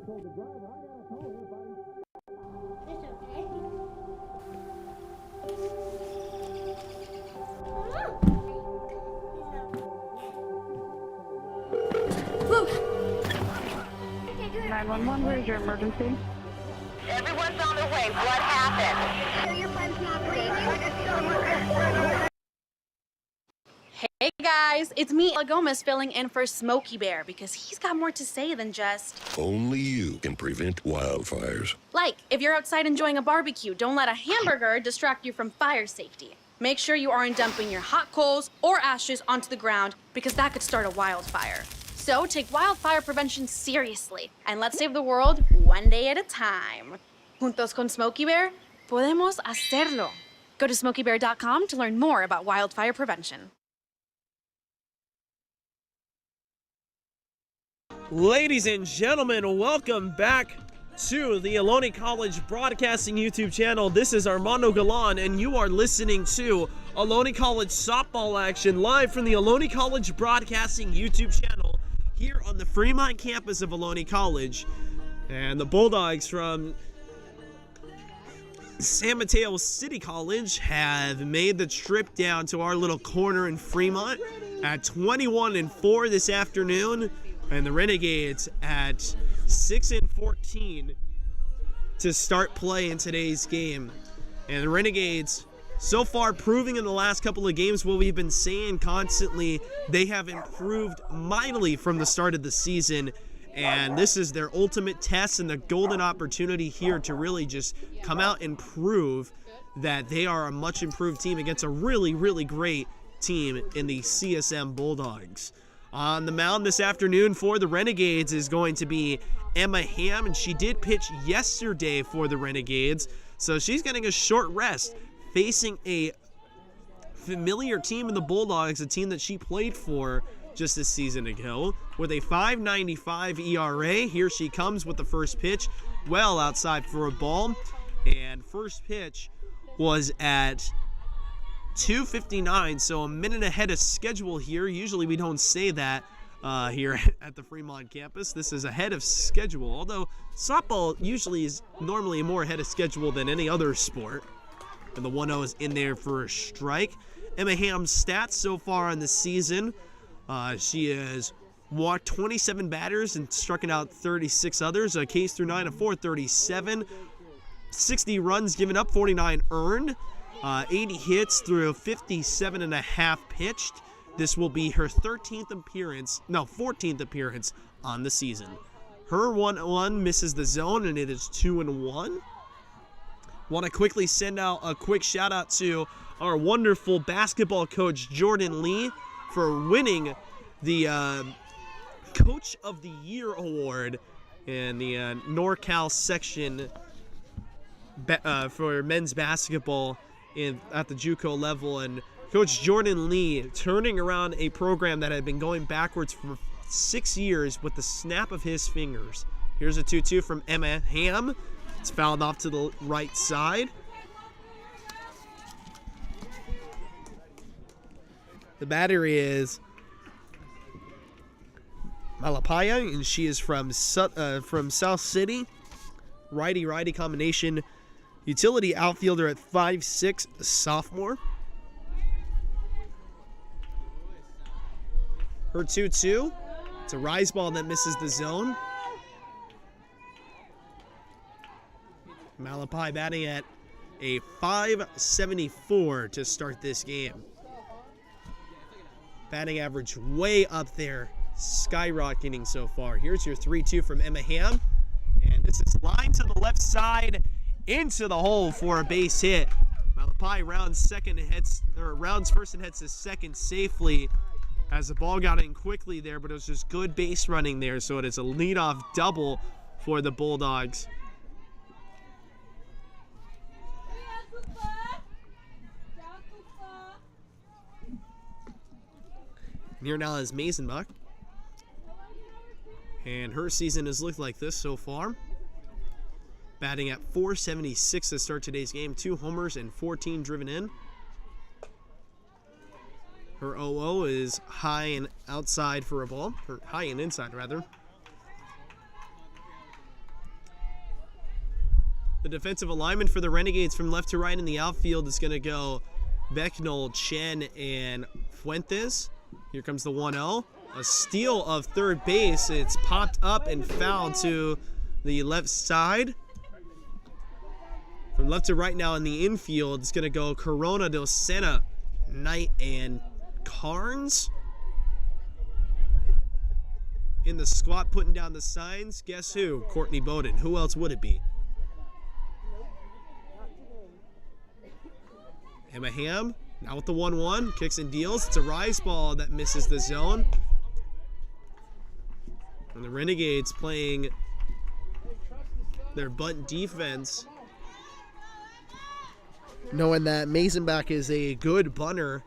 Where's your emergency? Everyone's on their way. What happened? Your friend's not breathing. Hey guys, it's me, Ella Gomez, filling in for Smokey Bear because he's got more to say than just... Only you can prevent wildfires. Like, if you're outside enjoying a barbecue, don't let a hamburger distract you from fire safety. Make sure you aren't dumping your hot coals or ashes onto the ground because that could start a wildfire. So take wildfire prevention seriously and let's save the world one day at a time. Juntos con Smokey Bear, podemos hacerlo. Go to smokeybear.com to learn more about wildfire prevention. Ladies and gentlemen, welcome back to the Ohlone College Broadcasting YouTube channel. This is Armando Galan, and you are listening to Ohlone College softball action live from the Ohlone College Broadcasting YouTube channel here on the Fremont campus of Ohlone College. And the Bulldogs from San Mateo City College have made the trip down to our little corner in Fremont at 21-4 this afternoon. And the Renegades at 6-14 to start play in today's game. And the Renegades, so far, proving in the last couple of games what we've been saying constantly, they have improved mightily from the start of the season. And this is their ultimate test and the golden opportunity here to really just come out and prove that they are a much improved team against a really, really great team in the CSM Bulldogs. On the mound this afternoon for the Renegades is going to be Emma Ham, and she did pitch yesterday for the Renegades, so she's getting a short rest, facing a familiar team in the Bulldogs, a team that she played for just a season ago, with a 5.95 ERA. Here she comes with the first pitch, well outside for a ball, and first pitch was at 2:59, so a minute ahead of schedule here. Usually we don't say that here at the Fremont campus. This is ahead of schedule, although softball usually is normally more ahead of schedule than any other sport. And the 1-0 is in there for a strike. Emma Ham's stats so far on the season, she has walked 27 batters and struck out 36 others. A Ks through 9 of 437, 60 runs given up, 49 earned. 80 hits through 57.5 pitched. This will be her 14th appearance on the season. Her 1-1 misses the zone, and it is 2-1. Want to quickly send out a quick shout out to our wonderful basketball coach Jordan Lee for winning the Coach of the Year award in the NorCal section for men's basketball at the JUCO level. And Coach Jordan Lee turning around a program that had been going backwards for 6 years with the snap of his fingers. Here's a 2-2 from Emma Ham. It's fouled off to the right side. The batter is Malapaya, and she is from South City. Righty-righty combination. Utility outfielder at 5'6", a sophomore. Her 2-2. It's a rise ball that misses the zone. Malapai batting at a 574 to start this game. Batting average way up there, skyrocketing so far. Here's your 3-2 from Emma Ham. And this is lined to the left side, into the hole for a base hit. Malapai rounds first and heads to second safely as the ball got in quickly there, but it was just good base running there, so it is a leadoff double for the Bulldogs. And here now is Mazenbach, and her season has looked like this so far. Batting at 476 to start today's game. 2 homers and 14 driven in. Her 0-0 is high and outside for a ball. Or high and inside, rather. defensive alignment for the Renegades from left to right in the outfield is going to go Becknell, Chen, and Fuentes. Here comes the 1-0. A steal of third base. It's popped up and fouled to the left side. From left to right now in the infield, it's going to go Corona, Del Sena, Knight, and Carnes. In the squat, putting down the signs. Guess who? Courtney Bowden. Who else would it be? Emma Ham, now with the 1-1. Kicks and deals. It's a rise ball that misses the zone. And the Renegades playing their bunt defense, knowing that Mazenbach is a good bunter.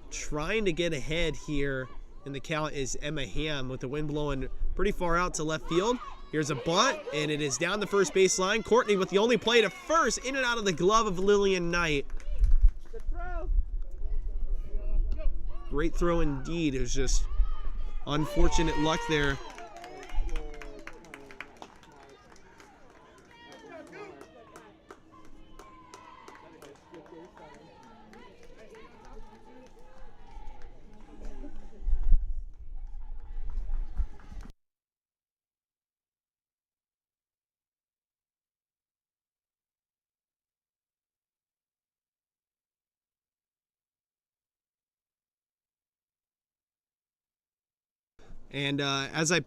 Trying to get ahead here in the count is Emma Ham with the wind blowing pretty far out to left field. Here's a bunt, and it is down the first baseline. Courtney with the only play to first, in and out of the glove of Lillian Knight. Great throw indeed. It was just unfortunate luck there. And as I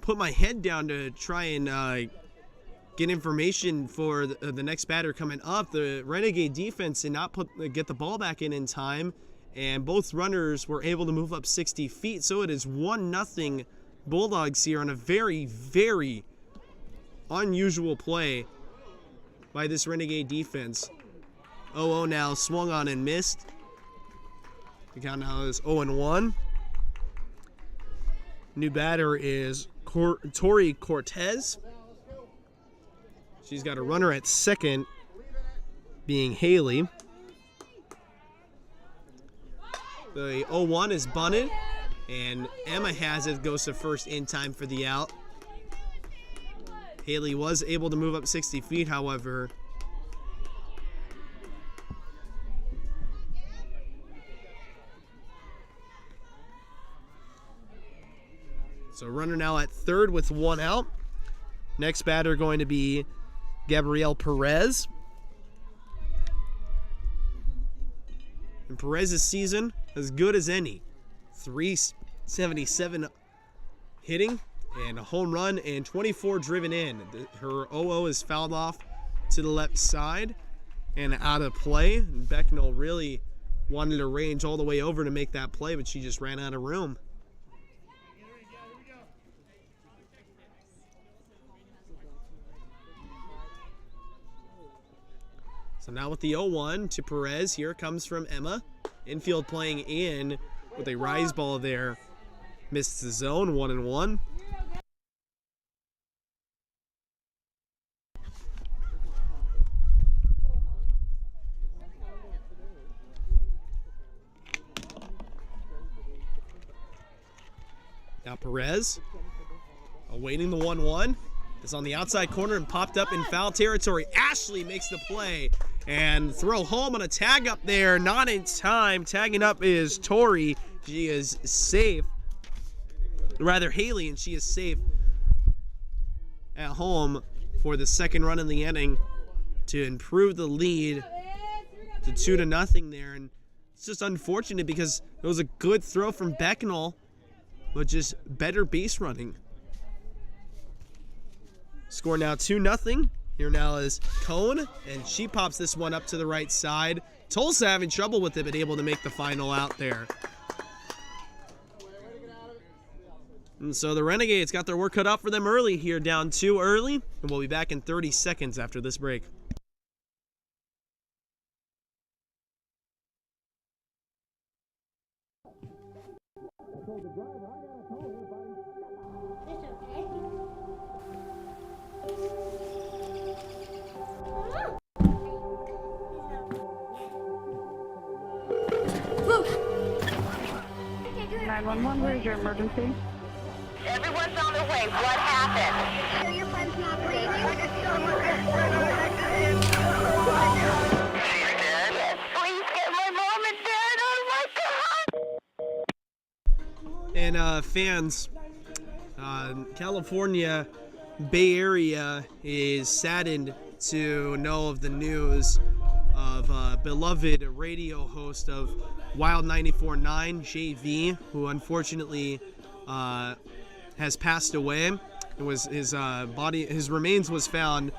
put my head down to try and get information for the next batter coming up, the Renegade defense did not get the ball back in time, and both runners were able to move up 60 feet. So it is 1-0 Bulldogs here on a very, very unusual play by this Renegade defense. 0-0 now, swung on and missed. The count now is 0-1. New batter is Tori Cortez. She's got a runner at second, being Haley. The 0-1 is bunted, and Emma has it, goes to first in time for the out. Haley was able to move up 60 feet, however. So runner now at third with 1 out. Next batter going to be Gabrielle Perez. And Perez's season as good as any. 377 hitting and a home run and 24 driven in. Her 0-0 is fouled off to the left side and out of play. And Becknell really wanted to range all the way over to make that play, but she just ran out of room. So now with the 0-1 to Perez, here comes from Emma. Infield playing in with a rise ball there. Missed the zone, 1-1. Now Perez, awaiting the 1-1. Is on the outside corner and popped up in foul territory. Ashley makes the play and throw home on a tag up there. Not in time. Tagging up is Tori. She is safe. Rather, Haley, and she is safe at home for the second run in the inning to improve the lead to 2-0 there. And it's just unfortunate because it was a good throw from Becknell, but just better base running. Score now 2-0. Here now is Cone, and she pops this one up to the right side. Tulsa having trouble with it, but able to make the final out there. And so the Renegades got their work cut out for them early here, down 2 early, and we'll be back in 30 seconds after this break. Where's your emergency? Everyone's on their way. What happened? Your friend's not breathing. fans, California Bay Area is saddened to know of the news of beloved radio host of Wild 94.9, JV, who unfortunately has passed away. It was his remains was found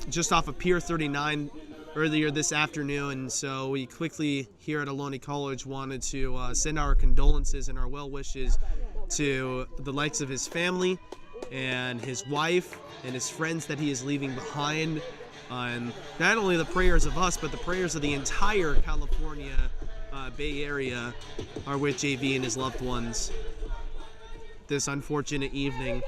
just off of Pier 39 earlier this afternoon. So we quickly here at Ohlone College wanted to send our condolences and our well wishes to the likes of his family and his wife and his friends that he is leaving behind. Not only the prayers of us, but the prayers of the entire California Bay Area are with JV and his loved ones this unfortunate evening.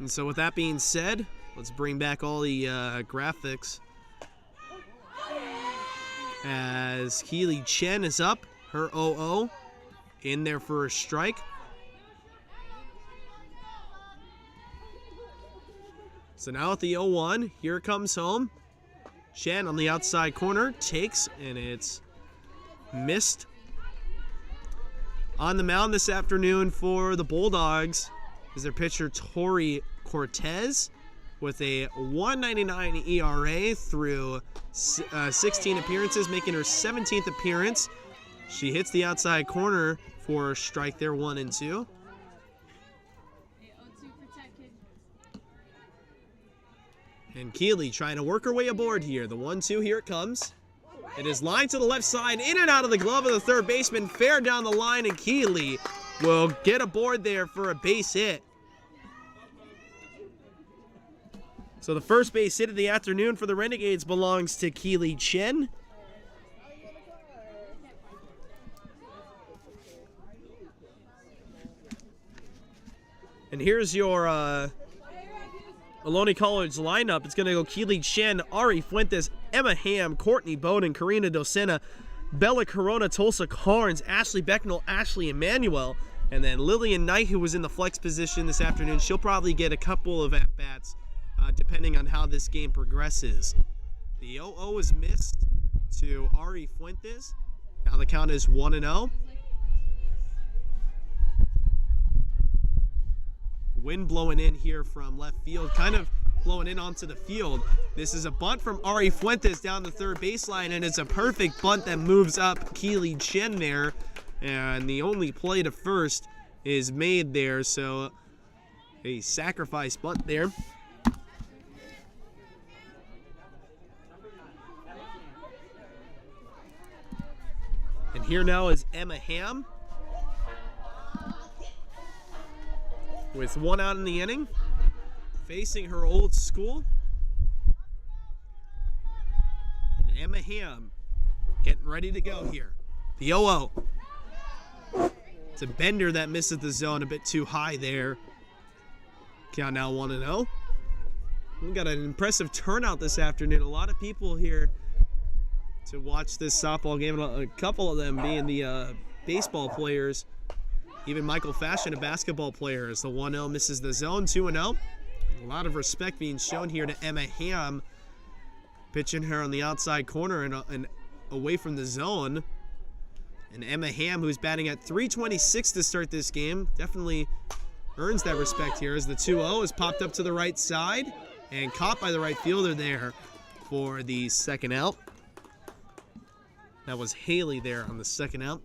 And so with that being said, let's bring back all the graphics as Keely Chen is up, her 0-0 in there for a strike. So now at the 0-1, here comes home. Chen on the outside corner takes, and it's missed. On the mound this afternoon for the Bulldogs is their pitcher Tori Cortez with a 1.99 ERA through 16 appearances, making her 17th appearance. She hits the outside corner for a strike there, 1-2. And Keely trying to work her way aboard here. The 1-2, here it comes. It is lined to the left side, in and out of the glove of the third baseman, fair down the line, and Keely will get aboard there for a base hit. So the first base hit of the afternoon for the Renegades belongs to Keely Chen. And here's your Ohlone College lineup. It's going to go Keely Chen, Ari Fuentes, Emma Ham, Courtney Bowden, Karina Docena, Bella Corona, Tulsa Carnes, Ashley Becknell, Ashley Emmanuel, and then Lillian Knight, who was in the flex position this afternoon. She'll probably get a couple of at-bats depending on how this game progresses. The 0-0 is missed to Ari Fuentes. Now the count is 1-0. Wind blowing in here from left field, kind of blowing in onto the field. This is a bunt from Ari Fuentes down the third baseline, and it's a perfect bunt that moves up Keely Chen there. And the only play to first is made there, so a sacrifice bunt there. And here now is Emma Ham with one out in the inning, facing her old school. And Emma Ham getting ready to go here. The 0-0. It's a bender that misses the zone a bit too high there. Count now 1-0. We've got an impressive turnout this afternoon. A lot of people here to watch this softball game. A couple of them being the baseball players. Even Michael Fashion, a basketball player, as the 1-0 misses the zone. 2-0. A lot of respect being shown here to Emma Ham, pitching her on the outside corner and away from the zone. And Emma Ham, who's batting at .326 to start this game, definitely earns that respect here as the 2-0 is popped up to the right side and caught by the right fielder there for the second out. That was Haley there on the second out.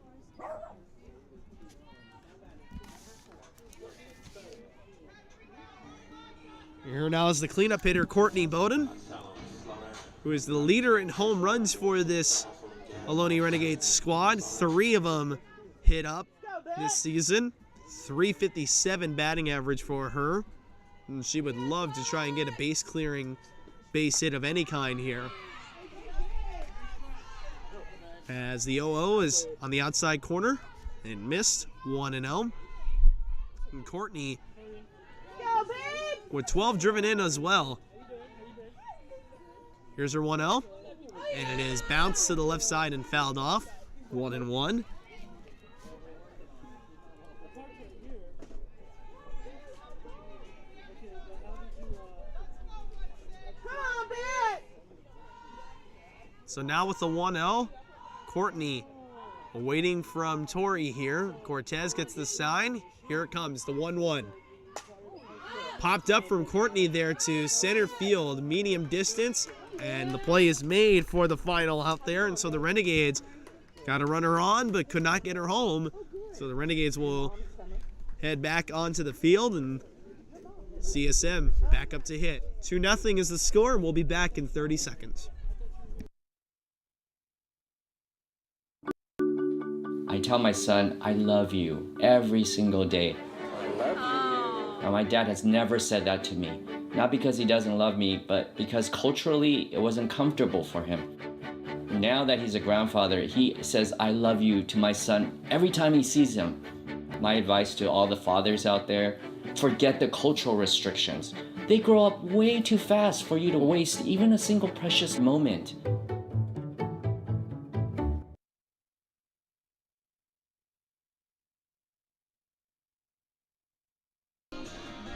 Here now is the cleanup hitter, Courtney Bowden, who is the leader in home runs for this Ohlone Renegades squad. 3 of them hit up this season. .357 batting average for her. And she would love to try and get a base-clearing base hit of any kind here. As the 0-0 is on the outside corner and missed. 1-0. And Courtney with 12 driven in as well. Here's her 1-0. And it is bounced to the left side and fouled off. 1-1. So now with the 1-0, Courtney Waiting from Tori here. Cortez gets the sign. Here it comes, the 1-1. Popped up from Courtney there to center field, medium distance, and the play is made for the final out there. And so the Renegades got a runner on, but could not get her home. So the Renegades will head back onto the field, and CSM back up to hit. 2-0 is the score, and we'll be back in 30 seconds. I tell my son, I love you every single day. Now, my dad has never said that to me. Not because he doesn't love me, but because culturally it wasn't comfortable for him. Now that he's a grandfather, he says, I love you to my son every time he sees him. My advice to all the fathers out there, forget the cultural restrictions. They grow up way too fast for you to waste even a single precious moment.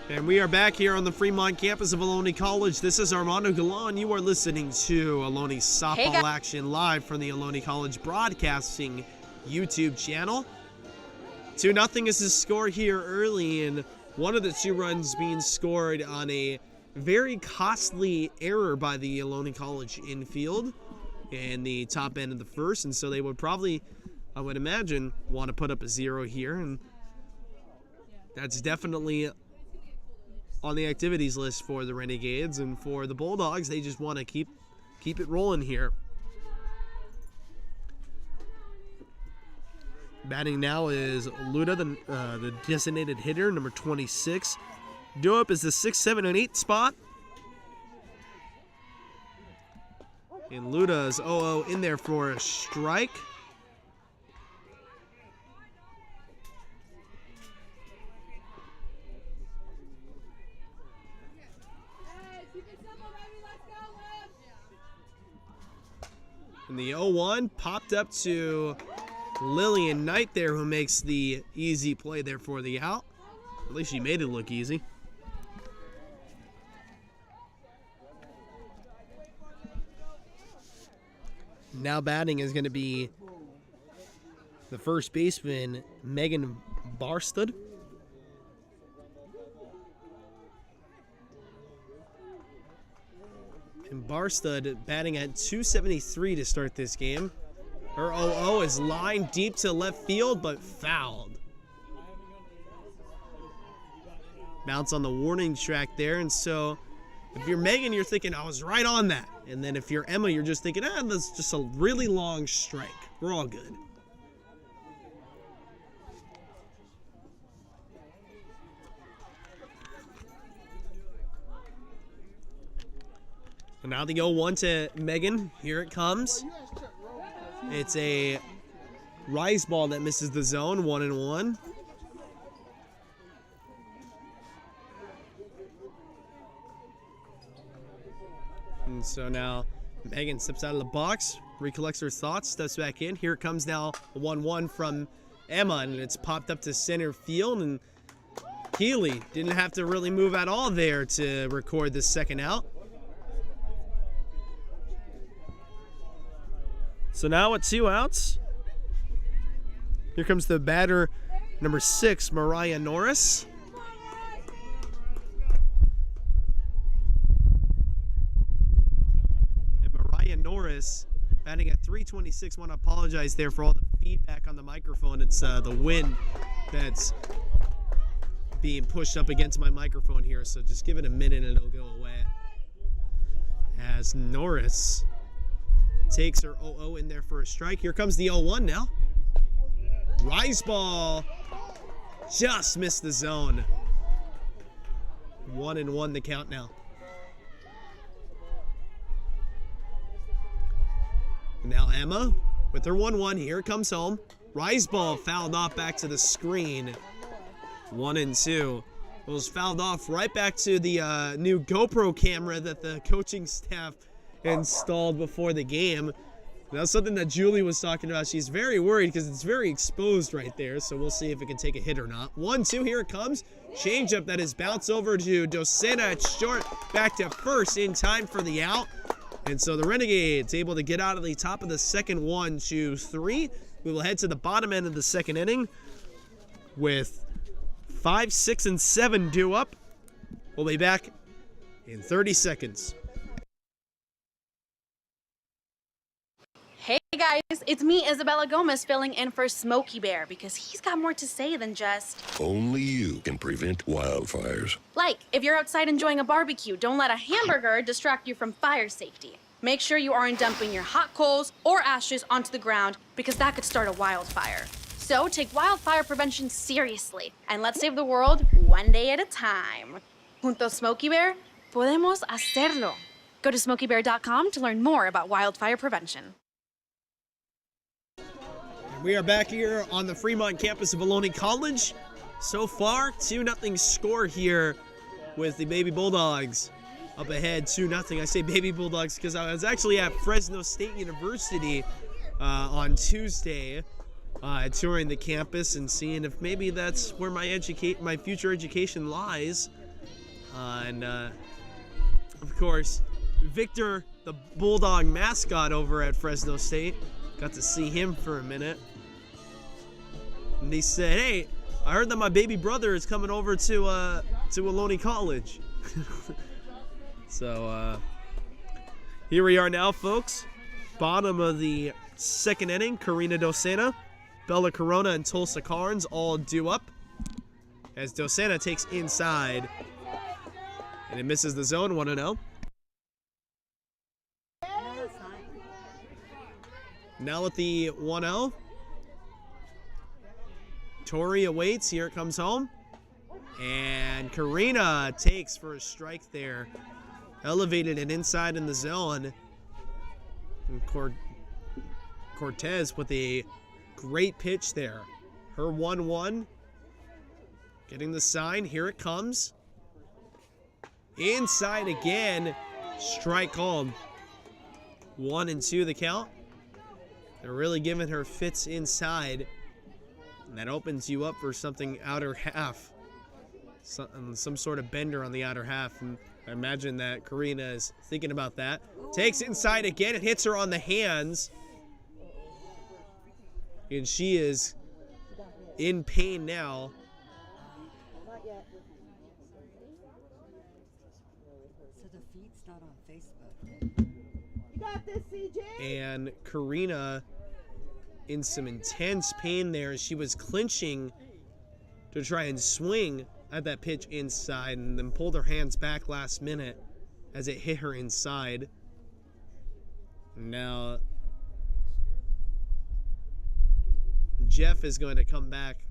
And we are back here on the Fremont campus of Ohlone College. This is Armando Galan. You are listening to Ohlone softball action live from the Ohlone College Broadcasting YouTube channel. 2-0 is the score here early, and one of the 2 runs being scored on a very costly error by the Ohlone College infield in the top end of the first, and so they would probably, I would imagine, want to put up a 0 here, and that's definitely on the activities list for the Renegades. And for the Bulldogs, they just want to keep it rolling here. Batting now is Luda, the designated hitter, number 26. Due up is the 6, 7, and 8 spot. And Luda's 0-0 in there for a strike. And the 0-1 popped up to Lillian Knight there, who makes the easy play there for the out. At least she made it look easy. Now batting is going to be the first baseman, Megan Barstud. And Barstud batting at .273 to start this game. Her 0-0 is lined deep to left field, but fouled. Bounce on the warning track there, and so if you're Megan, you're thinking, I was right on that. And then if you're Emma, you're just thinking, that's just a really long strike. We're all good. And now the 0-1 to Megan. Here it comes. It's a rise ball that misses the zone, 1-1. And so now Megan steps out of the box, recollects her thoughts, steps back in. Here it comes now, a 1-1 from Emma, and it's popped up to center field. And Keeley didn't have to really move at all there to record the second out. So now with 2 outs, here comes the batter, number 6, Mariah Norris. And Mariah Norris batting at .326. Want to apologize there for all the feedback on the microphone. It's the wind that's being pushed up against my microphone here. So just give it a minute and it'll go away. As Norris takes her 0-0 in there for a strike. Here comes the 0-1 now. Rise ball just missed the zone. 1-1 the count now. Now Emma with her 1-1. Here it comes home. Rise ball fouled off back to the screen. 1-2. It was fouled off right back to the new GoPro camera that the coaching staff installed before the game. That's something that Julie was talking about. She's very worried because it's very exposed right there, so we'll see if it can take a hit or not. 1-2, here it comes. Changeup that is bounced over to Docena at short, back to first in time for the out. And so the Renegades able to get out of the top of the second 1-2-3. We will head to the bottom end of the second inning with 5, 6, and 7 due up. We'll be back in 30 seconds. Hey guys, it's me, Isabella Gomez, filling in for Smokey Bear because he's got more to say than just... Only you can prevent wildfires. Like, if you're outside enjoying a barbecue, don't let a hamburger distract you from fire safety. Make sure you aren't dumping your hot coals or ashes onto the ground because that could start a wildfire. So take wildfire prevention seriously and let's save the world one day at a time. Junto Smokey Bear, podemos hacerlo. Go to smokeybear.com to learn more about wildfire prevention. We are back here on the Fremont campus of Ohlone College. So far, 2-0 score here with the Baby Bulldogs up ahead, 2-0. I say Baby Bulldogs because I was actually at Fresno State University on Tuesday touring the campus and seeing if maybe that's where my future education lies. Of course, Victor, the Bulldog mascot over at Fresno State, got to see him for a minute. And he said, hey, I heard that my baby brother is coming over to Ohlone College. So, here we are now, folks. Bottom of the second inning, Karina Docena, Bella Corona, and Tulsa Carnes all due up. As Docena takes inside, and it misses the zone, 1-0. Now at the 1-0. Tori awaits. Here it comes home. And Karina takes for a strike there. Elevated it inside in the zone. And Cortez with a great pitch there. Her 1-1. Getting the sign. Here it comes. Inside again. Strike called. 1-2 the count. They're really giving her fits inside. And that opens you up for something outer half. Some sort of bender on the outer half. And I imagine that Karina is thinking about that. Takes inside again and hits her on the hands. And she is in pain now. So the feed's not on Facebook. You got this, CJ? And Karina in some intense pain there. She was clinching to try and swing at that pitch inside and then pulled her hands back last minute as it hit her inside. Now Jeff is going to come back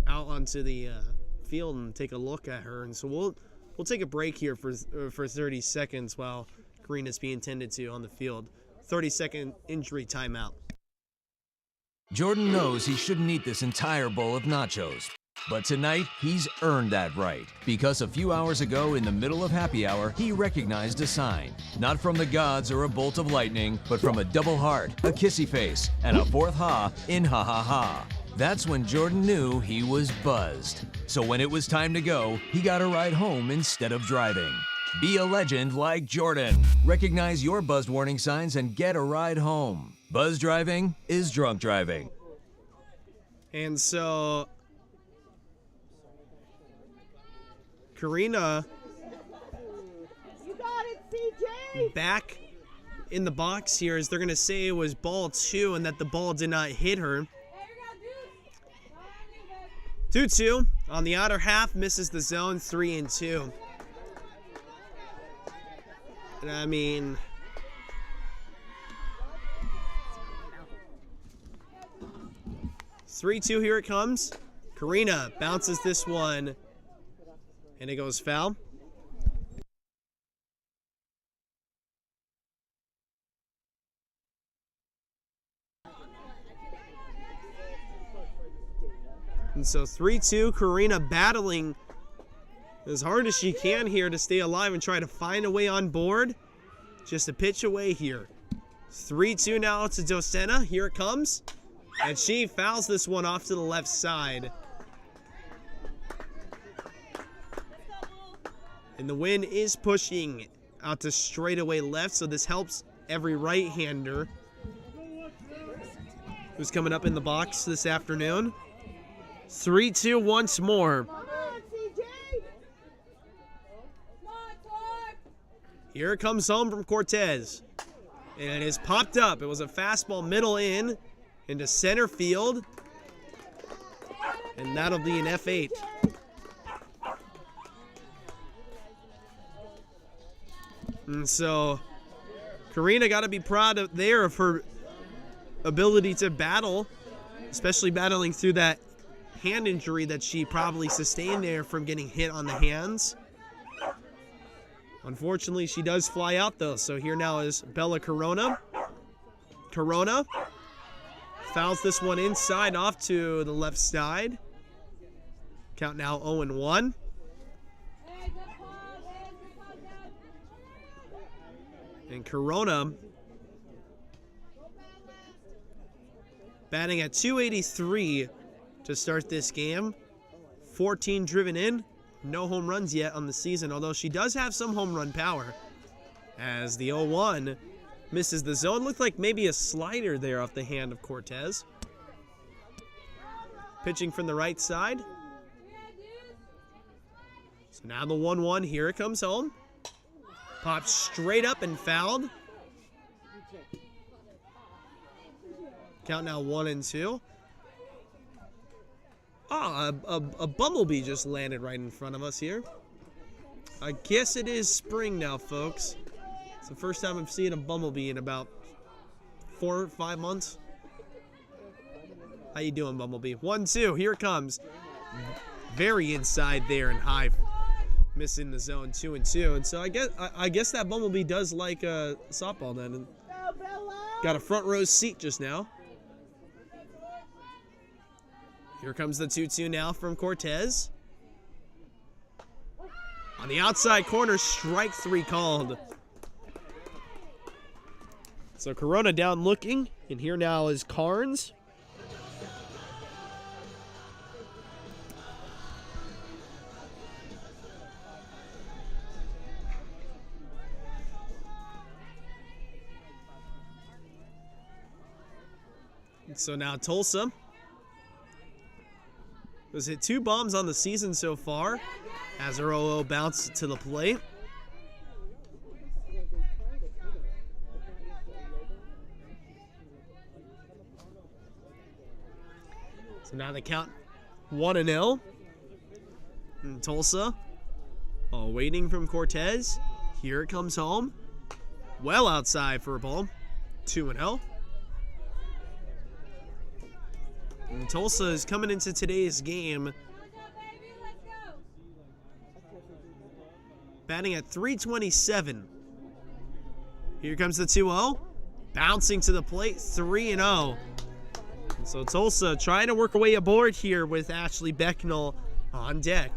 out onto the field and take a look at her, and so we'll take a break here for 30 seconds while Karina's being tended to on the field. 30-second injury timeout. Jordan knows he shouldn't eat this entire bowl of nachos. But tonight, he's earned that right. Because a few hours ago, in the middle of happy hour, he recognized a sign. Not from the gods or a bolt of lightning, but from a double heart, a kissy face, and a fourth ha in ha ha ha. That's when Jordan knew he was buzzed. So when it was time to go, he got a ride home instead of driving. Be a legend like Jordan. Recognize your buzzed warning signs and get a ride home. Buzz driving is drunk driving. And so Karina back in the box here as they're going to say it was ball 2 and that the ball did not hit her. 2-2 on the outer half, misses the zone, 3-2. And I mean, (3-2) here it comes. Karina bounces this one, and it goes foul. And so 3-2, Karina battling as hard as she can here to stay alive and try to find a way on board. Just a pitch away here. 3-2 now to Docena. Here it comes. And she fouls this one off to the left side. And the wind is pushing out to straightaway left, so this helps every right-hander. who's coming up in the box this afternoon. 3-2 once more. Here it comes home from Cortez. And it is popped up. It was a fastball middle into center field. And that'll be an F8. And so Karina got to be proud of her ability to battle, especially battling through that hand injury that she probably sustained there from getting hit on the hands. Unfortunately, she does fly out though. So here now is Bella Corona. Corona fouls this one inside off to the left side. Count now 0-1. And Corona batting at 283 to start this game. 14 driven in. No home runs yet on the season, although she does have some home run power. As the 0-1 misses the zone. Looked like maybe a slider there off the hand of Cortez. Pitching from the right side. So now the 1-1, here it comes home. Popped straight up and fouled. Count now 1-2. A bumblebee just landed right in front of us here. I guess it is spring now, folks. It's the first time I've seen a bumblebee in about 4 or 5 months. How you doing, bumblebee? 1-2, here it comes. Very inside there and high. Missing the zone 2-2. And so I guess that bumblebee does like a softball then. And got a front row seat just now. Here comes the 2-2 now from Cortez. On the outside corner, strike 3 called. So Corona down looking, and here now is Carnes. And so now Tulsa has hit 2 bombs on the season so far as her 0-0 bounced to the plate. So now they count 1-0. And Tulsa, waiting from Cortez. Here it comes home. Well outside for a ball. 2-0. And Tulsa is coming into today's game batting at 327. Here comes the 2-0. Bouncing to the plate, 3-0. So Tulsa trying to work away aboard here with Ashley Becknell on deck.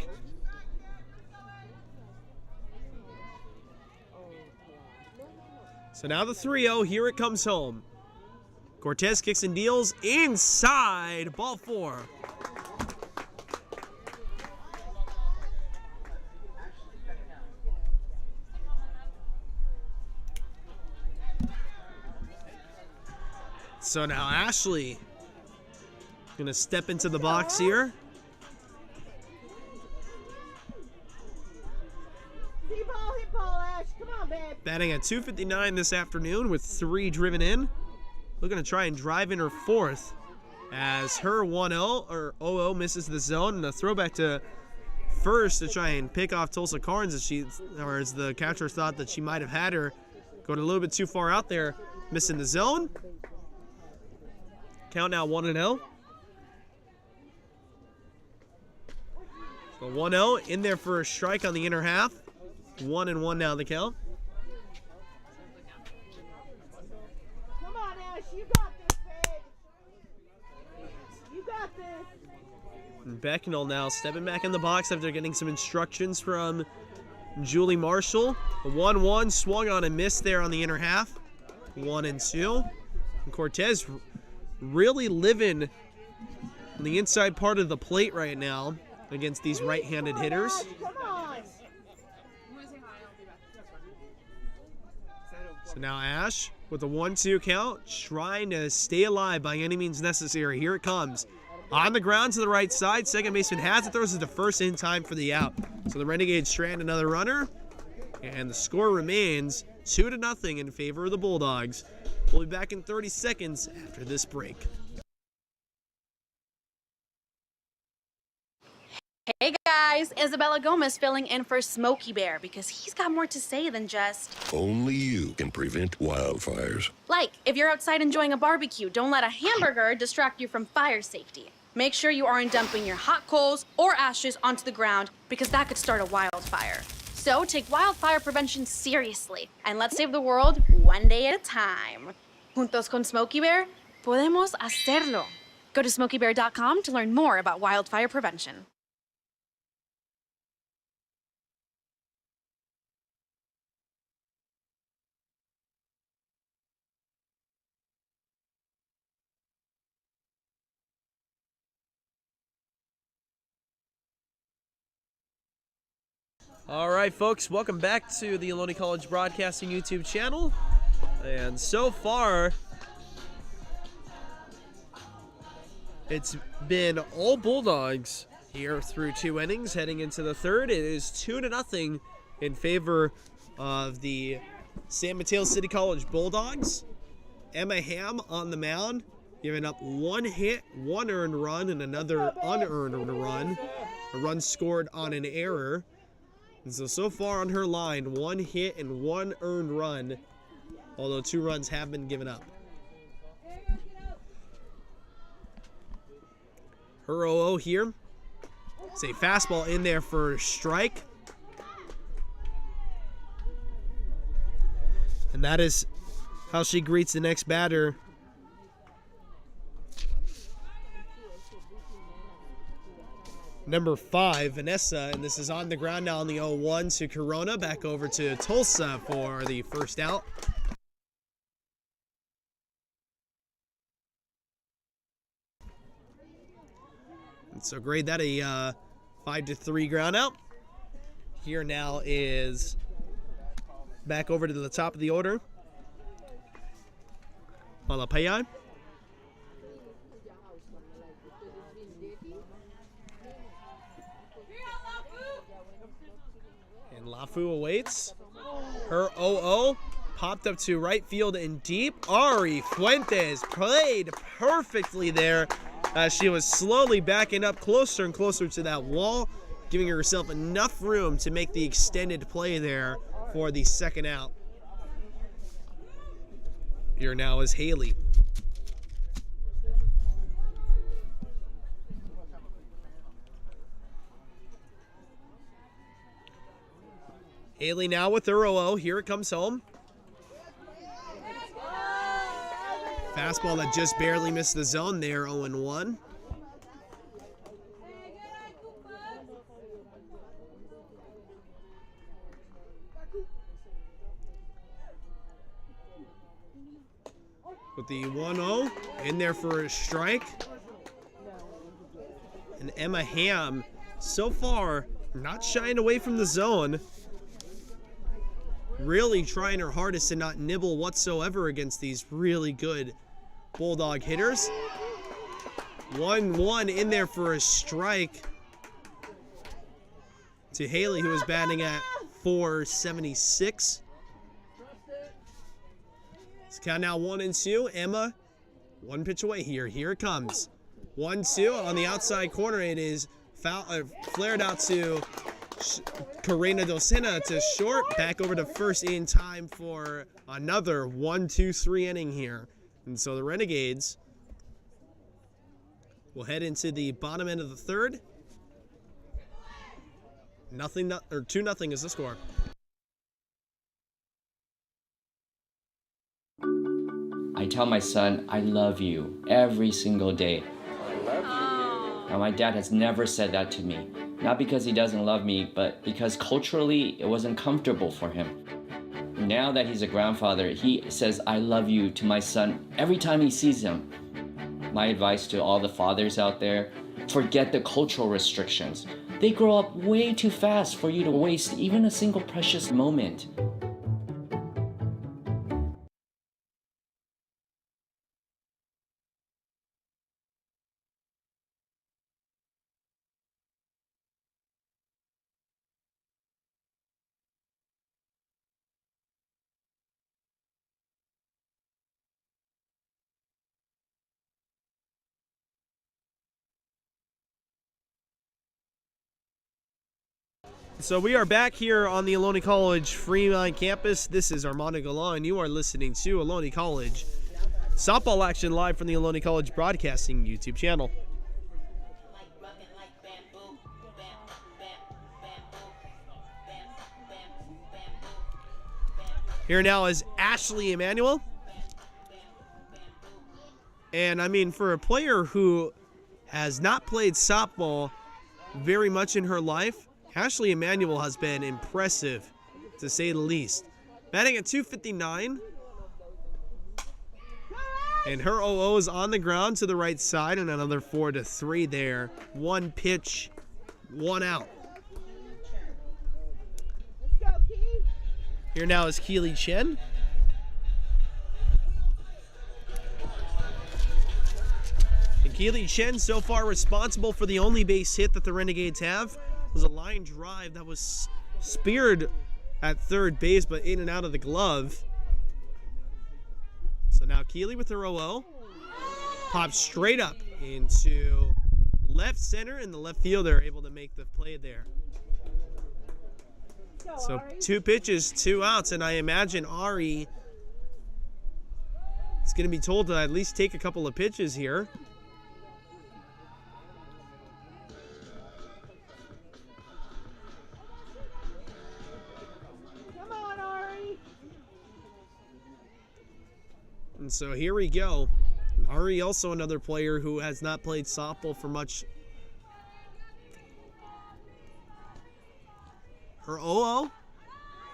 So now the 3-0, here it comes home. Cortez kicks and deals inside, ball 4. So now Ashley gonna step into the box here. Hit ball, Ash. Come on, babe. Batting at 259 this afternoon with 3 driven in. Looking to try and drive in her 4th as her 1-0 or 0-0 misses the zone, and a throwback to first to try and pick off Tulsa Carnes as the catcher thought that she might have had her going a little bit too far out there, missing the zone. Count now 1-0. So 1-0 in there for a strike on the inner half. 1-1 now the count. And Becknell now stepping back in the box after getting some instructions from Julie Marshall. A 1-1 swung on and missed there on the inner half. 1-2. And Cortez really living on the inside part of the plate right now against these right-handed hitters. So now Ash with a 1-2 count, trying to stay alive by any means necessary. Here it comes. On the ground to the right side. Second baseman has it, throws it to first in time for the out. So the Renegades strand another runner. And the score remains 2-0 in favor of the Bulldogs. We'll be back in 30 seconds after this break. Hey guys, Isabella Gomez filling in for Smokey Bear because he's got more to say than just... Only you can prevent wildfires. Like, if you're outside enjoying a barbecue, don't let a hamburger distract you from fire safety. Make sure you aren't dumping your hot coals or ashes onto the ground because that could start a wildfire. So take wildfire prevention seriously and let's save the world one day at a time. Juntos con Smokey Bear, podemos hacerlo. Go to smokeybear.com to learn more about wildfire prevention. All right, folks, welcome back to the Ohlone College Broadcasting YouTube channel. And so far, it's been all Bulldogs here through 2 innings. Heading into the third, it is 2-0 in favor of the San Mateo City College Bulldogs. Emma Ham on the mound, giving up 1 hit, 1 earned run, and another unearned run. A run scored on an error. And so far on her line, 1 hit and 1 earned run, although 2 runs have been given up. Her 0-0 here. It's a fastball in there for a strike. And that is how she greets the next batter. Number 5, Vanessa, and this is on the ground now on the 0-1 to Corona. Back over to Tulsa for the first out. And so grade that a 5-3 ground out. Here now is back over to the top of the order. Malapayay. And Lafu awaits. Her 0-0 popped up to right field and deep. Ari Fuentes played perfectly there as she was slowly backing up closer and closer to that wall, giving herself enough room to make the extended play there for the second out. Here now is Haley. Haley now with her 0-0. Here it comes home. Fastball that just barely missed the zone there, 0-1. With the 1-0 in there for a strike. And Emma Ham, so far, not shying away from the zone. Really trying her hardest to not nibble whatsoever against these really good Bulldog hitters. 1-1 in there for a strike to Haley, who is batting at .476. It's count now 1-2. Emma, 1 pitch away here. Here it comes. 1-2 on the outside corner. It is flared out to Karina Docena to short. Back over to first in time for another 1-2-3 inning here. And so the Renegades will head into the bottom end of the third. 2-0 is the score. I tell my son, I love you every single day. Now, my dad has never said that to me. Not because he doesn't love me, but because culturally it wasn't comfortable for him. Now that he's a grandfather, he says, I love you to my son every time he sees him. My advice to all the fathers out there, forget the cultural restrictions. They grow up way too fast for you to waste even a single precious moment. So we are back here on the Ohlone College Fremont campus. This is Armando Galan, and you are listening to Ohlone College softball action live from the Ohlone College Broadcasting YouTube channel. Here now is Ashley Emanuel. And I mean, for a player who has not played softball very much in her life, Ashley Emanuel has been impressive, to say the least. Batting at .259. And her 0-0 is on the ground to the right side, and another 4-3 there. One pitch, one out. Here now is Keely Chen. And Keely Chen, so far responsible for the only base hit that the Renegades have. It was a line drive that was speared at third base, but in and out of the glove. So now Keely with her 0-0. Pops straight up into left center, and the left fielder able to make the play there. So 2 pitches, 2 outs, and I imagine Ari is going to be told to at least take a couple of pitches here. Come on, Ari. And so here we go. Ari, also another player who has not played softball for much. Her 0-0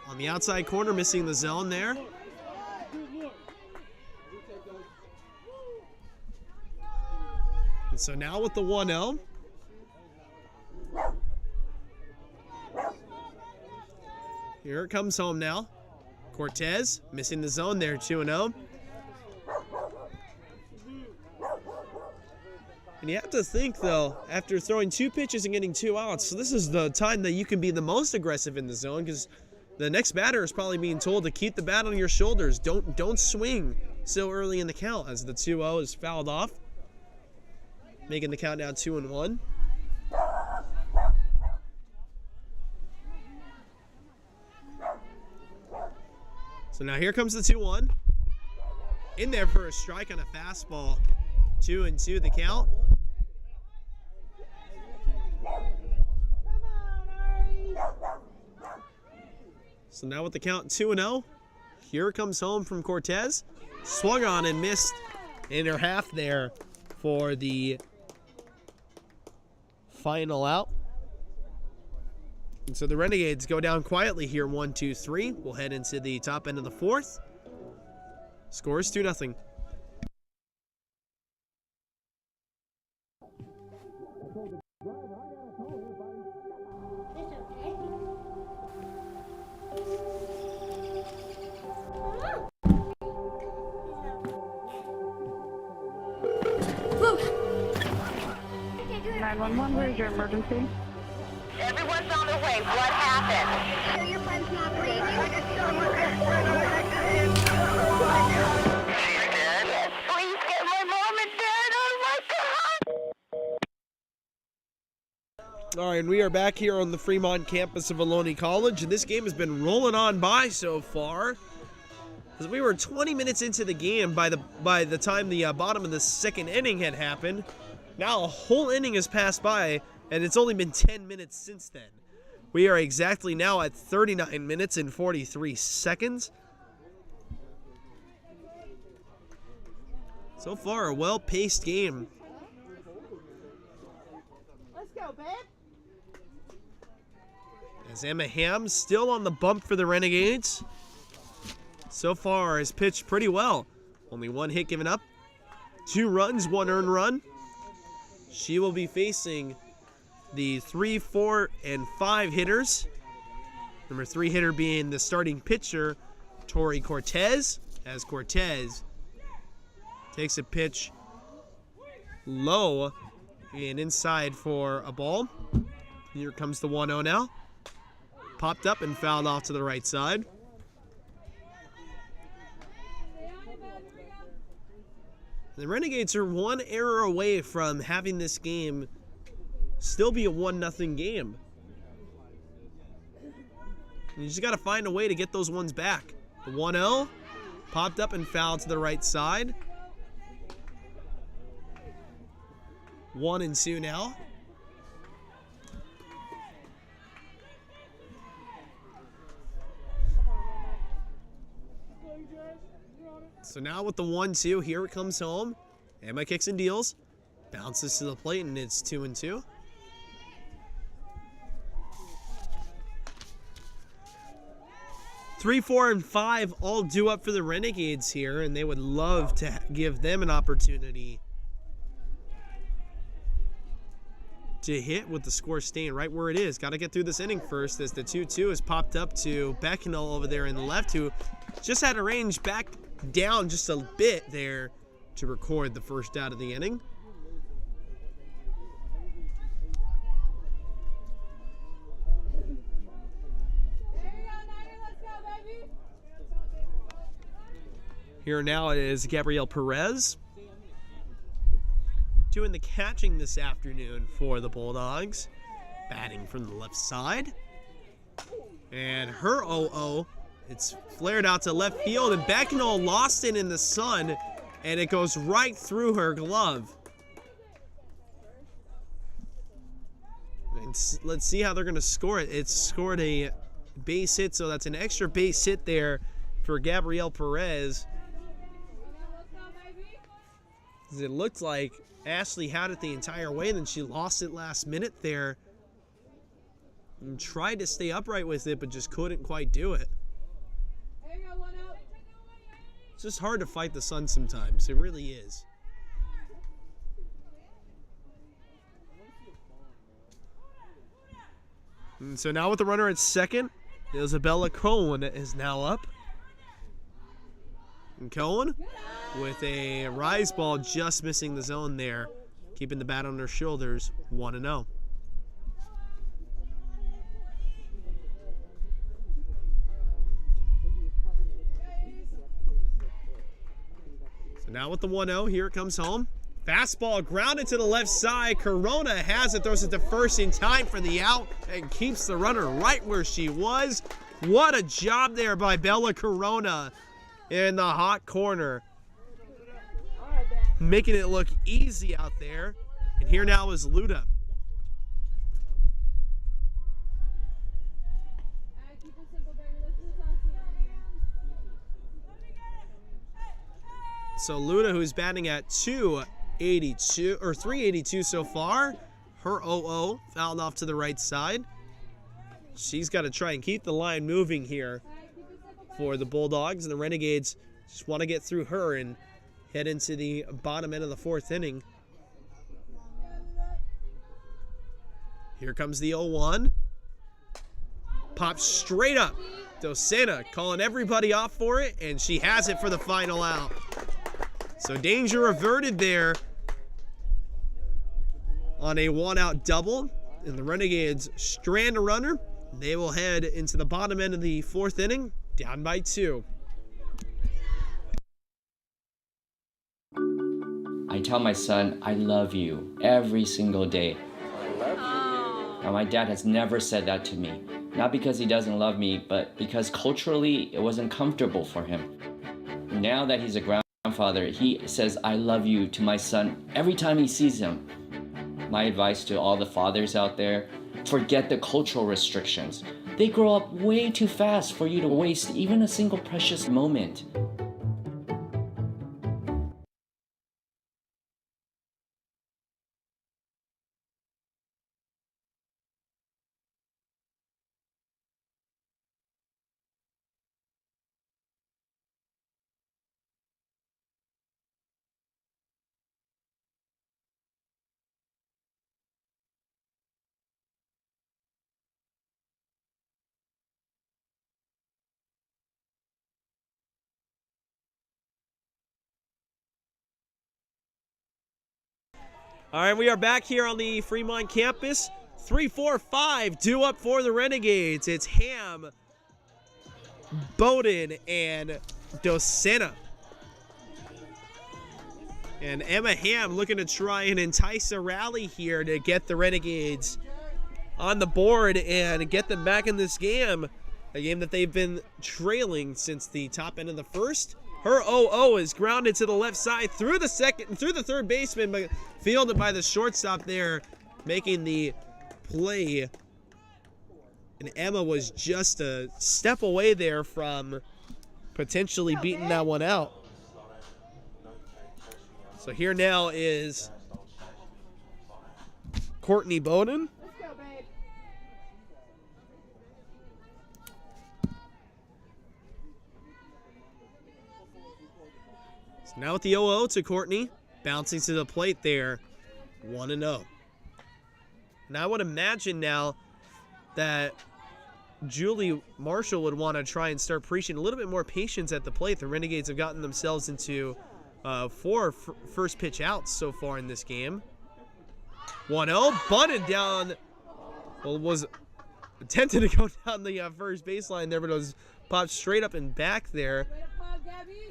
on the outside corner, missing the zone there. And so now with the 1-0. Here it comes home now. Cortez missing the zone there, 2-0. And you have to think, though, after throwing 2 pitches and getting 2 outs, so this is the time that you can be the most aggressive in the zone, because the next batter is probably being told to keep the bat on your shoulders. Don't swing so early in the count, as the 2-0 is fouled off, making the count now 2-1. So now here comes the 2-1. In there for a strike on a fastball. 2-2 the count. So now with the count 2-0, here comes home from Cortez. Swung on and missed in her half there for the final out. And so the Renegades go down quietly here, 1-2-3. We'll head into the top end of the 4th. Score is 2-0. Where's your emergency? Everyone's on their way. What happened? Your friend's not breathing. She's dead? Please get my mom and dad. Oh my God! All right, and we are back here on the Fremont campus of Ohlone College, and this game has been rolling on by so far. Because we were 20 minutes into the game by the time the bottom of the 2nd inning had happened. Now a whole inning has passed by, and it's only been 10 minutes since then. We are exactly now at 39 minutes and 43 seconds. So far, a well-paced game. Let's go, babe. As Emma Ham still on the bump for the Renegades. So far has pitched pretty well. Only 1 hit given up. 2 runs, 1 earned run. She will be facing the 3, 4, and 5 hitters. Number 3 hitter being the starting pitcher, Tori Cortez. As Cortez takes a pitch low and inside for a ball. Here comes the 1-0 now. Popped up and fouled off to the right side. The Renegades are 1 error away from having this game still be a 1-0 game. You just got to find a way to get those ones back. The 1-0 popped up and fouled to the right side. 1-2 now. So now with the 1-2, here it comes home. Emma kicks and deals. Bounces to the plate, and it's 2-2. Three, 4, and 5 all due up for the Renegades here, and they would love to give them an opportunity to hit with the score staying right where it is. Got to get through this inning first, as the 2-2 is popped up to Becknell over there in the left, who just had to range back down just a bit there to record the first out of the inning. Here now is Gabrielle Perez doing the catching this afternoon for the Bulldogs. Batting from the left side. And her 0-0, it's flared out to left field, and Becknell lost it in the sun, and it goes right through her glove. And let's see how they're going to score it. It's scored a base hit, so that's an extra base hit there for Gabrielle Perez. It looked like Ashley had it the entire way, then she lost it last minute there and tried to stay upright with it, but just couldn't quite do it. It's just hard to fight the sun sometimes. It really is. And so now with the runner at second, Isabella Cohen is now up. And Cohen with a rise ball just missing the zone there, keeping the bat on her shoulders, 1-0. So now with the 1-0, here it comes home. Fastball grounded to the left side. Corona has it, throws it to first in time for the out, and keeps the runner right where she was. What a job there by Bella Corona in the hot corner, making it look easy out there. And here now is Luda. So Luda, who's batting at 282 or 382 so far, her 0-0 fouled off to the right side. She's got to try and keep the line moving here for the Bulldogs, and the Renegades just want to get through her and head into the bottom end of the fourth inning. Here comes the 0-1. Pops straight up. Docena calling everybody off for it, and she has it for the final out. So danger averted there on a one-out double, and the Renegades strand a runner. They will head into the bottom end of the fourth inning, down by 2. I tell my son, I love you every single day. Now, my dad has never said that to me. Not because he doesn't love me, but because culturally it wasn't comfortable for him. Now that he's a grandfather, he says, I love you to my son every time he sees him. My advice to all the fathers out there, forget the cultural restrictions. They grow up way too fast for you to waste even a single precious moment. All right, we are back here on the Fremont campus. 3, 4, 5 due up for the Renegades. It's Ham, Bowden, and Docena. And Emma Ham looking to try and entice a rally here to get the Renegades on the board and get them back in this game, a game that they've been trailing since the top end of the first. Her 0-0 is grounded to the left side through the third baseman, but fielded by the shortstop there, making the play. And Emma was just a step away there from potentially beating that one out. So here now is Courtney Bowden. So now with the 0-0 to Courtney, bouncing to the plate there, 1-0. And I would imagine now that Julie Marshall would want to try and start preaching a little bit more patience at the plate. The Renegades have gotten themselves into 4 first pitch outs so far in this game. 1-0, bunted down. Well, was attempted to go down the first baseline there, but it was popped straight up and back there.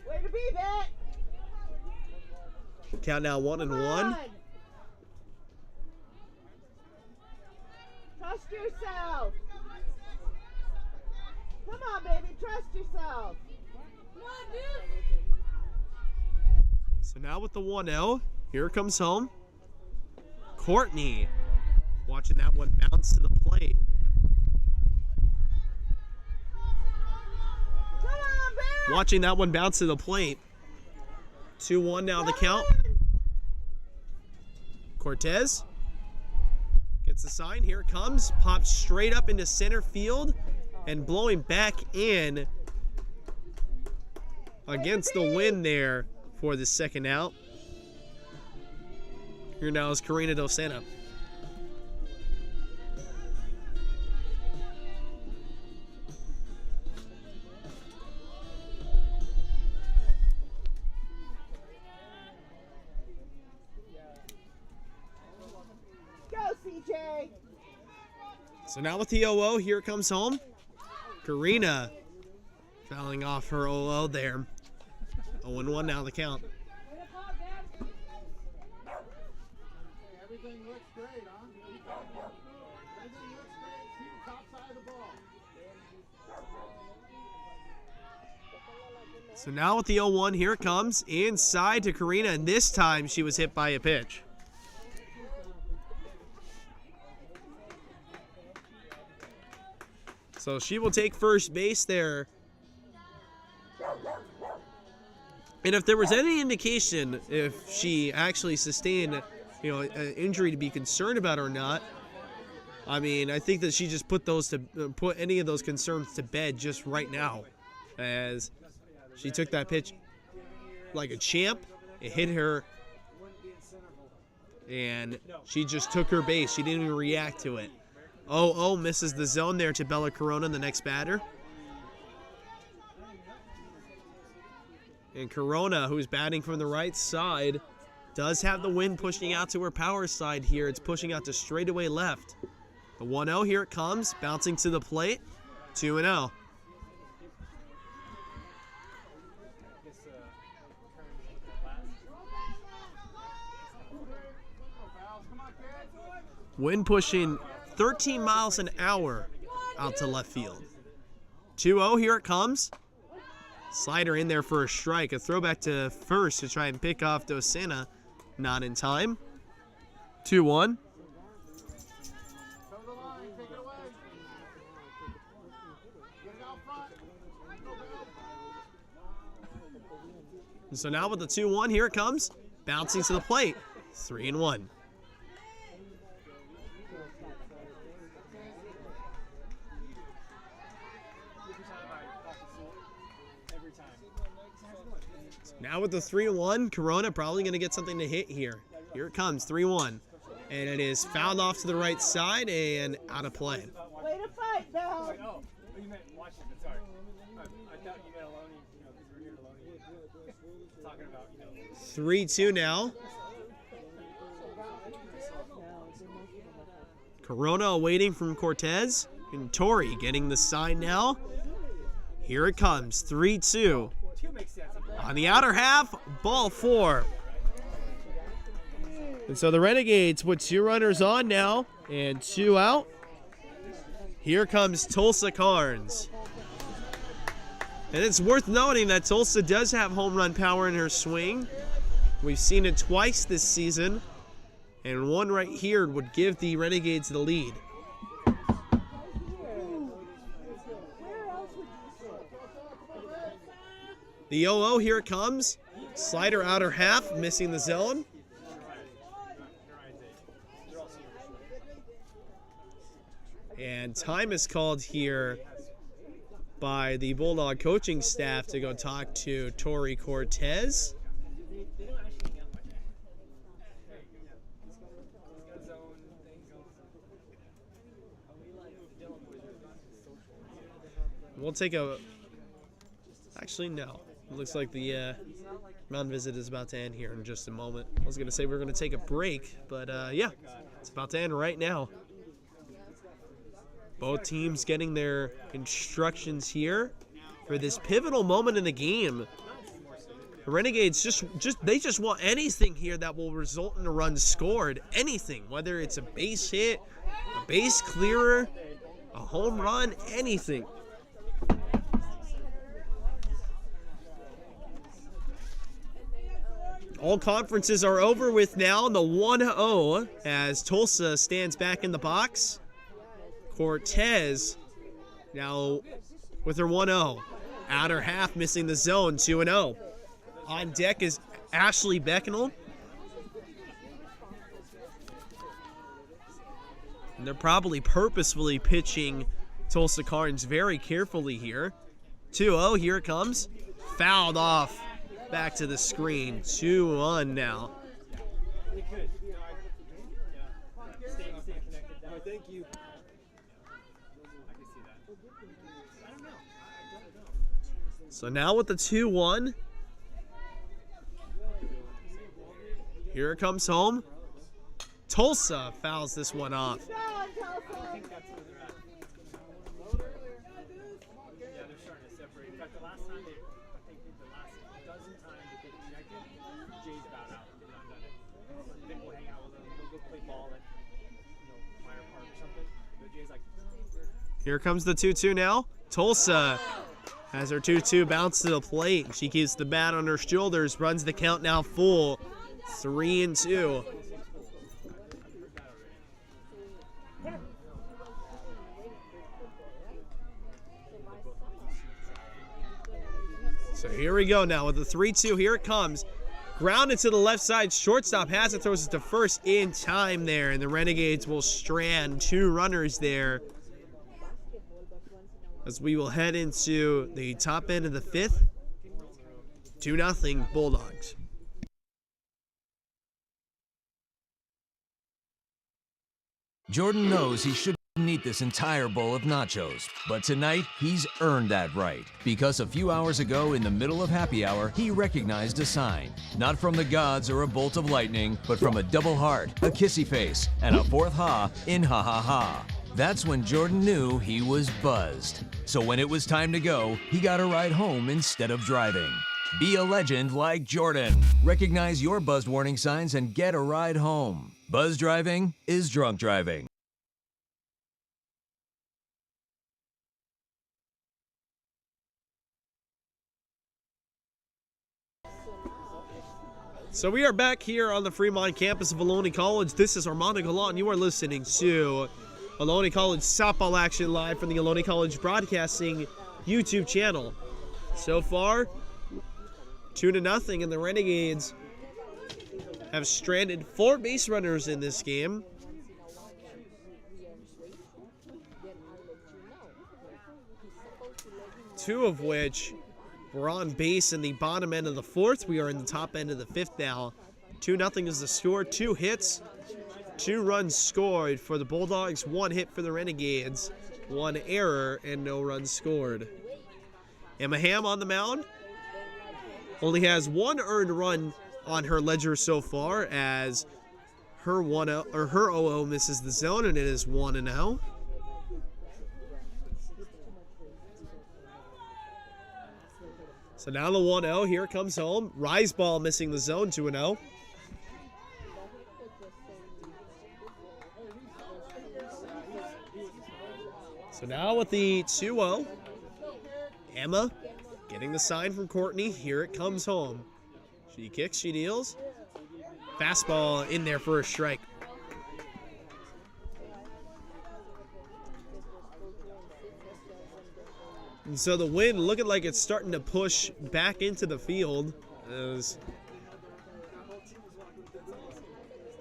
Way to be, Matt. Count now 1-1. Trust yourself. Come on, baby, trust yourself. Come on, dude. So now with the 1-0, here comes home. Courtney watching that one bounce to the plate. Come on, baby. Watching that one bounce to the plate. 2-1 now the count. Cortez gets the sign. Here it comes. Pops straight up into center field and blowing back in against the wind there for the second out. Here now is Karina Del Santa. Go, CJ. So now with the 0-0, here it comes home. Karina fouling off her 0-0 there. 0-1 now the count. Everything looks great, huh? Everything looks great. Keep the top side of the ball. So now with the 0-1, here it comes. Inside to Karina, and this time she was hit by a pitch. So she will take first base there. And if there was any indication if she actually sustained, an injury to be concerned about or not, I mean, I think that she just put any of those concerns to bed just right now, as she took that pitch like a champ. It hit her, and she just took her base. She didn't even react to it. 0-0 misses the zone there to Bella Corona, the next batter. And Corona, who's batting from the right side, does have the wind pushing out to her power side here. It's pushing out to straightaway left. The 1-0, here it comes, bouncing to the plate. 2-0. Wind pushing 13 miles an hour out to left field. 2-0, here it comes. Slider in there for a strike. A throwback to first to try and pick off Dosena. Not in time. 2-1. And so now with the 2-1, here it comes. Bouncing to the plate. 3-1. Now with the 3-1, Corona probably going to get something to hit here. Here it comes, 3-1. And it is fouled off to the right side and out of play. Way to fight, Bell. Oh, you meant Washington, sorry. I thought you meant Ohlone, because we're here at Ohlone. Talking about, 3-2 now. Corona waiting from Cortez. And Tori getting the sign now. Here it comes, 3-2. On the outer half, ball 4. And so the Renegades put 2 runners on now and 2 out. Here comes Tulsa Carnes. And it's worth noting that Tulsa does have home run power in her swing. We've seen it twice this season, and one right here would give the Renegades the lead. The 0-0, here it comes. Slider outer half, missing the zone. And time is called here by the Bulldog coaching staff to go talk to Tori Cortez. We'll take a... Actually, no. It looks like the mound visit is about to end here in just a moment. I was going to say we were going to take a break, but yeah, it's about to end right now. Both teams getting their instructions here for this pivotal moment in the game. The Renegades just want anything here that will result in a run scored. Anything, whether it's a base hit, a base clearer, a home run, anything. All conferences are over with now. The 1-0 as Tulsa stands back in the box. Cortez now with her 1-0. Outer half missing the zone, 2-0. On deck is Ashley Beckinel. And they're probably purposefully pitching Tulsa Carnes very carefully here. 2-0, here it comes. Fouled off. Back to the screen. 2-1 now. Thank you. So now with the 2-1. Here it comes home. Tulsa fouls this one off. Here comes the 2-2 now. Tulsa has her 2-2 bounce to the plate. She keeps the bat on her shoulders, runs the count now full. 3-2. So here we go now with the 3-2. Here it comes. Grounded to the left side. Shortstop has it, throws it to first in time there. And the Renegades will strand two runners there, as we will head into the top end of the fifth. 2-0 Bulldogs. Jordan knows he shouldn't eat this entire bowl of nachos, but tonight he's earned that right, because a few hours ago in the middle of happy hour, he recognized a sign, not from the gods or a bolt of lightning, but from a double heart, a kissy face, and a fourth ha in ha ha ha. That's when Jordan knew he was buzzed. So when it was time to go, he got a ride home instead of driving. Be a legend like Jordan. Recognize your buzzed warning signs and get a ride home. Buzz driving is drunk driving. So we are back here on the Fremont campus of Ohlone College. This is Armando Galan. You are listening to Ohlone College softball action live from the Ohlone College Broadcasting YouTube channel. So far, 2-0, and the Renegades have stranded 4 base runners in this game. Two of which were on base in the bottom end of the fourth. We are in the top end of the fifth now. 2-0 is the score. 2 hits, 2 runs scored for the Bulldogs, 1 hit for the Renegades, 1 error, and no runs scored. Emma Ham on the mound only has 1 earned run on her ledger so far, as her 0-0 misses the zone, and it is 1-0. So now the 1-0, here it comes home. Rise ball missing the zone, 2-0. So now with the 2-0, Emma Getting the sign from Courtney. Here it comes home. She kicks, she deals. Fastball in there for a strike. And so the wind looking like it's starting to push back into the field as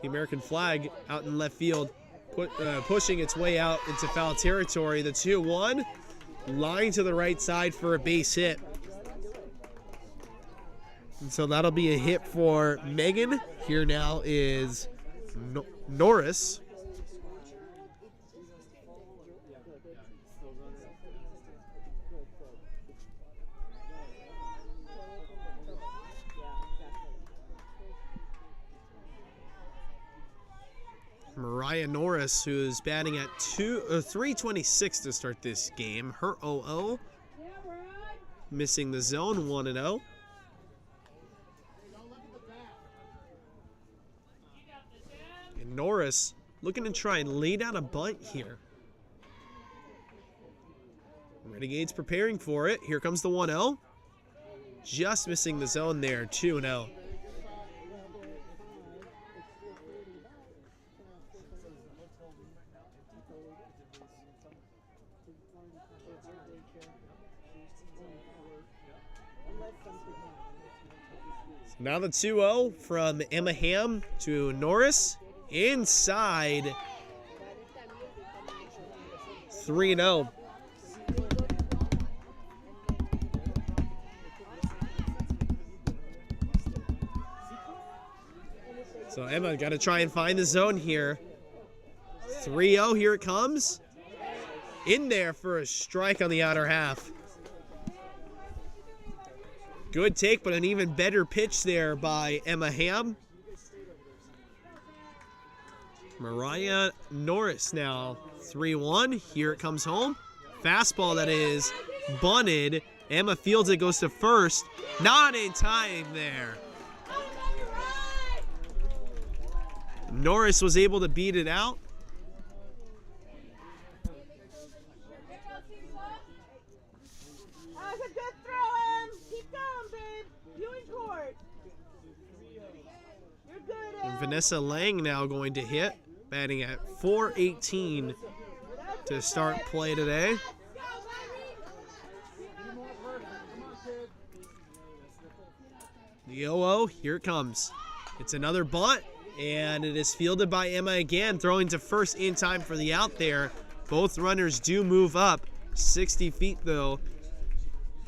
the American flag out in left field, pushing its way out into foul territory. The 2-1, line to the right side for a base hit. And so that'll be a hit for Megan. Here now is Norris. Mariah Norris, who's batting at 326 to start this game. Her 0-0. Missing the zone, 1-0. And Norris looking to try and lay down a bunt here. Renegades preparing for it. Here comes the 1-0. Just missing the zone there, 2-0. Now the 2-0 from Emma Ham to Norris. Inside. 3-0. So Emma got to try and find the zone here. 3-0, here it comes. In there for a strike on the outer half. Good take, but an even better pitch there by Emma Ham. Mariah Norris now 3-1. Here it comes home. Fastball that is bunted. Emma fields it, goes to first. Not in time there. Norris was able to beat it out. That was a good throw, Em. Keep going, babe. You in court. You're good, Em. And Vanessa Lang now going to hit, batting at 418 to start play today. The 0-0, here it comes. It's another bunt, and it is fielded by Emma again, throwing to first in time for the out there. Both runners do move up 60 feet, though,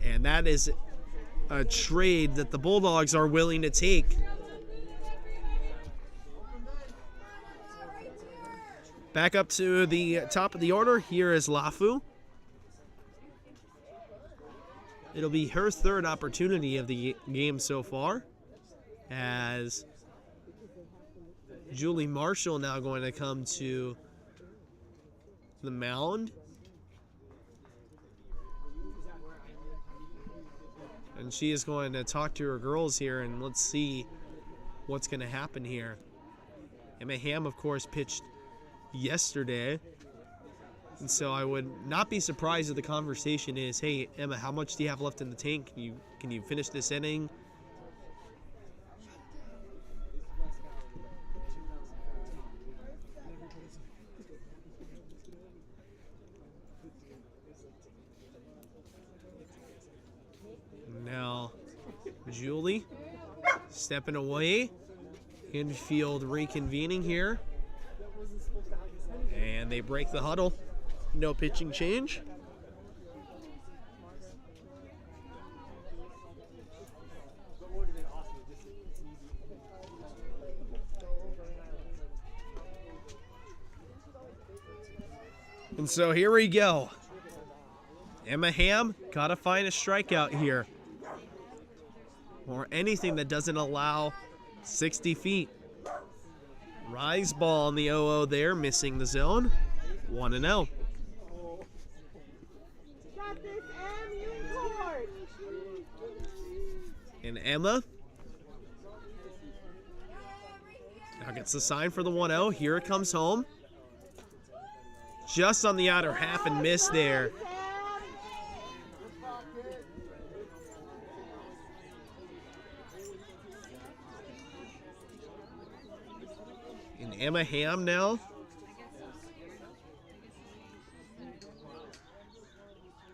and that is a trade that the Bulldogs are willing to take. Back up to the top of the order. Here is Lafu. It'll be her third opportunity of the game so far, as Julie Marshall now going to come to the mound. And she is going to talk to her girls here, and let's see what's going to happen here. Emma Ham, of course, pitched yesterday. And so I would not be surprised if the conversation is, hey, Emma, how much do you have left in the tank? Can you finish this inning? Now, Julie stepping away. Infield reconvening here. And they break the huddle. No pitching change. And so here we go. Emma Ham got to find a strikeout here, or anything that doesn't allow 60 feet. Rise ball on the 0-0 there, missing the zone. 1-0. Got this, Em. You in court. And Emma now gets the sign for the 1-0. Here it comes home. Just on the outer half and miss there. Emma Ham now.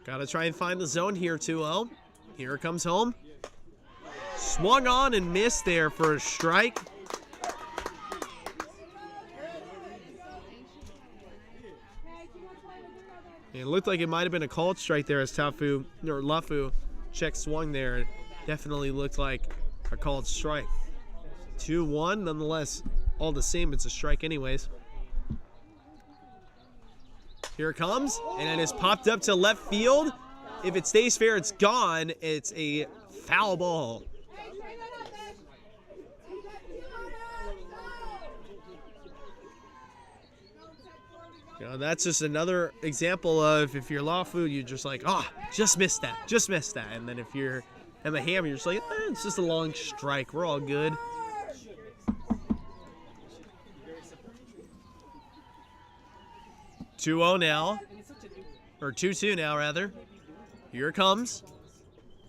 Gotta try and find the zone here, 2-0. Here comes home. Swung on and missed there for a strike. It looked like it might have been a called strike there as Lafu check swung there. It definitely looked like a called strike. 2-1, nonetheless, all the same, it's a strike anyways. Here it comes, and it is popped up to left field. If it stays fair, it's gone. It's a foul ball. You know, that's just another example of if you're Lafu, you're just like, just missed that. And then if you're Emma Ham, you're just like, it's just a long strike. We're all good. (2-0 now, or 2-2 now rather. Here it comes,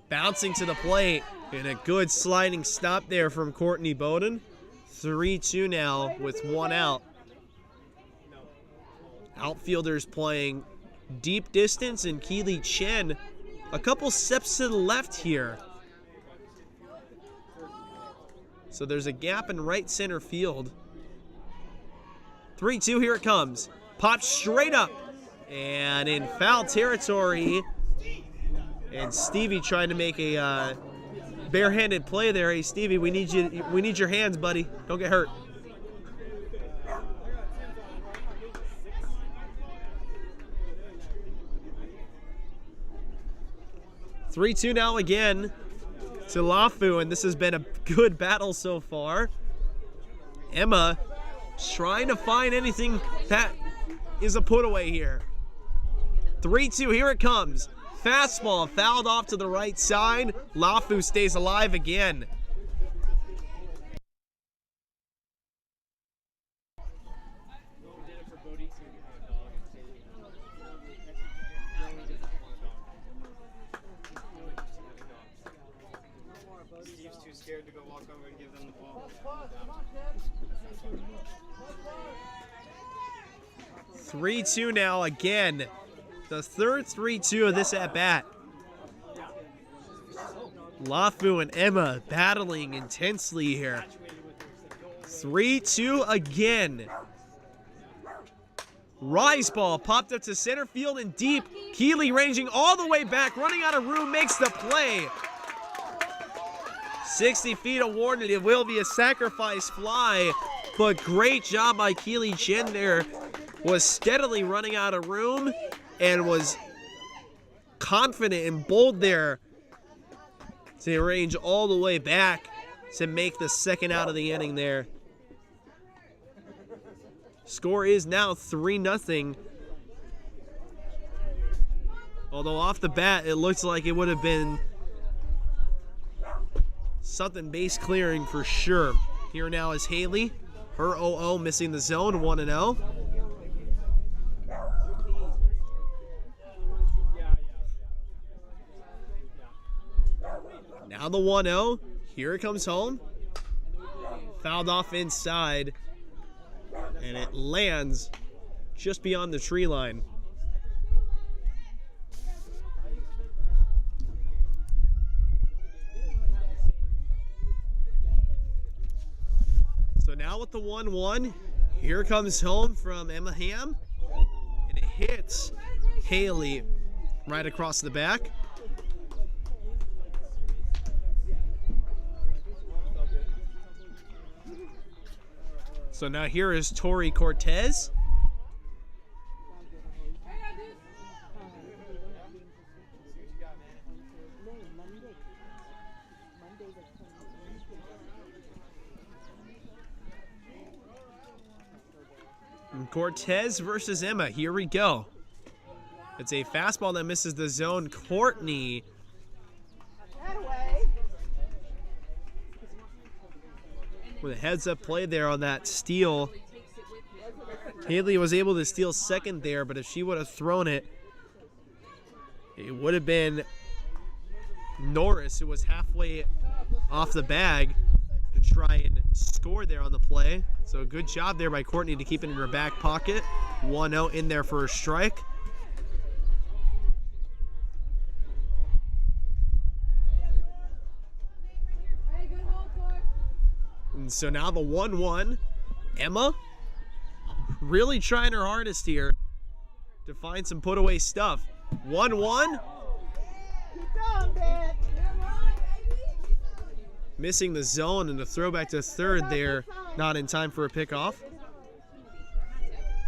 bouncing to the plate, and a good sliding stop there from Courtney Bowden. 3-2 now with 1 out. Outfielders playing deep distance, and Keely Chen a couple steps to the left here. So there's a gap in right center field. 3-2, here it comes. Pops straight up and in foul territory. And Stevie trying to make a barehanded play there. Hey Stevie, we need your hands, buddy. Don't get hurt. (3-2) now again to Lafu, and this has been a good battle so far. Emma trying to find anything that is a put away here. 3-2, here it comes. Fastball fouled off to the right side. Lafu stays alive again. Steve's too scared to go walk over and give them the ball. 3-2 now again. The third 3-2 of this at-bat. Lafu and Emma battling intensely here. 3-2 again. Rise ball popped up to center field and deep. Keeley ranging all the way back, running out of room, makes the play. 60 feet awarded. It will be a sacrifice fly, but great job by Keely Chen there. Was steadily running out of room and was confident and bold there to range all the way back to make the second out of the inning there. Score is now 3-0. Although off the bat, it looks like it would have been something base clearing for sure. Here now is Haley. Her 0-0 missing the zone, 1-0. Now the 1-0. Here it comes home. Fouled off inside. And it lands just beyond the tree line. So now with the 1-1, here comes home from Emma Ham. And it hits Haley right across the back. So now here is Tori Cortez. And Cortez versus Emma. Here we go. It's a fastball that misses the zone. Courtney with a heads-up play there on that steal. Haley was able to steal second there, but if she would have thrown it, it would have been Norris, who was halfway off the bag. to try and score there on the play. So good job there by Courtney to keep it in her back pocket. 1-0 in there for a strike. And so now the 1-1. Emma really trying her hardest here to find some put away stuff. 1-1. Keep going, babe. Missing the zone and the throwback to third there. Not in time for a pickoff.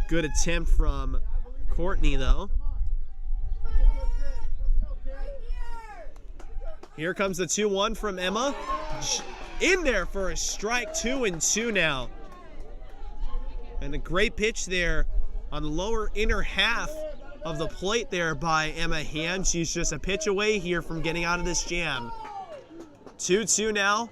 Good attempt from Courtney though. Here comes the 2-1 from Emma. In there for a strike. 2-2 now. And a great pitch there on the lower inner half of the plate there by Emma Hand. She's just a pitch away here from getting out of this jam. 2-2 now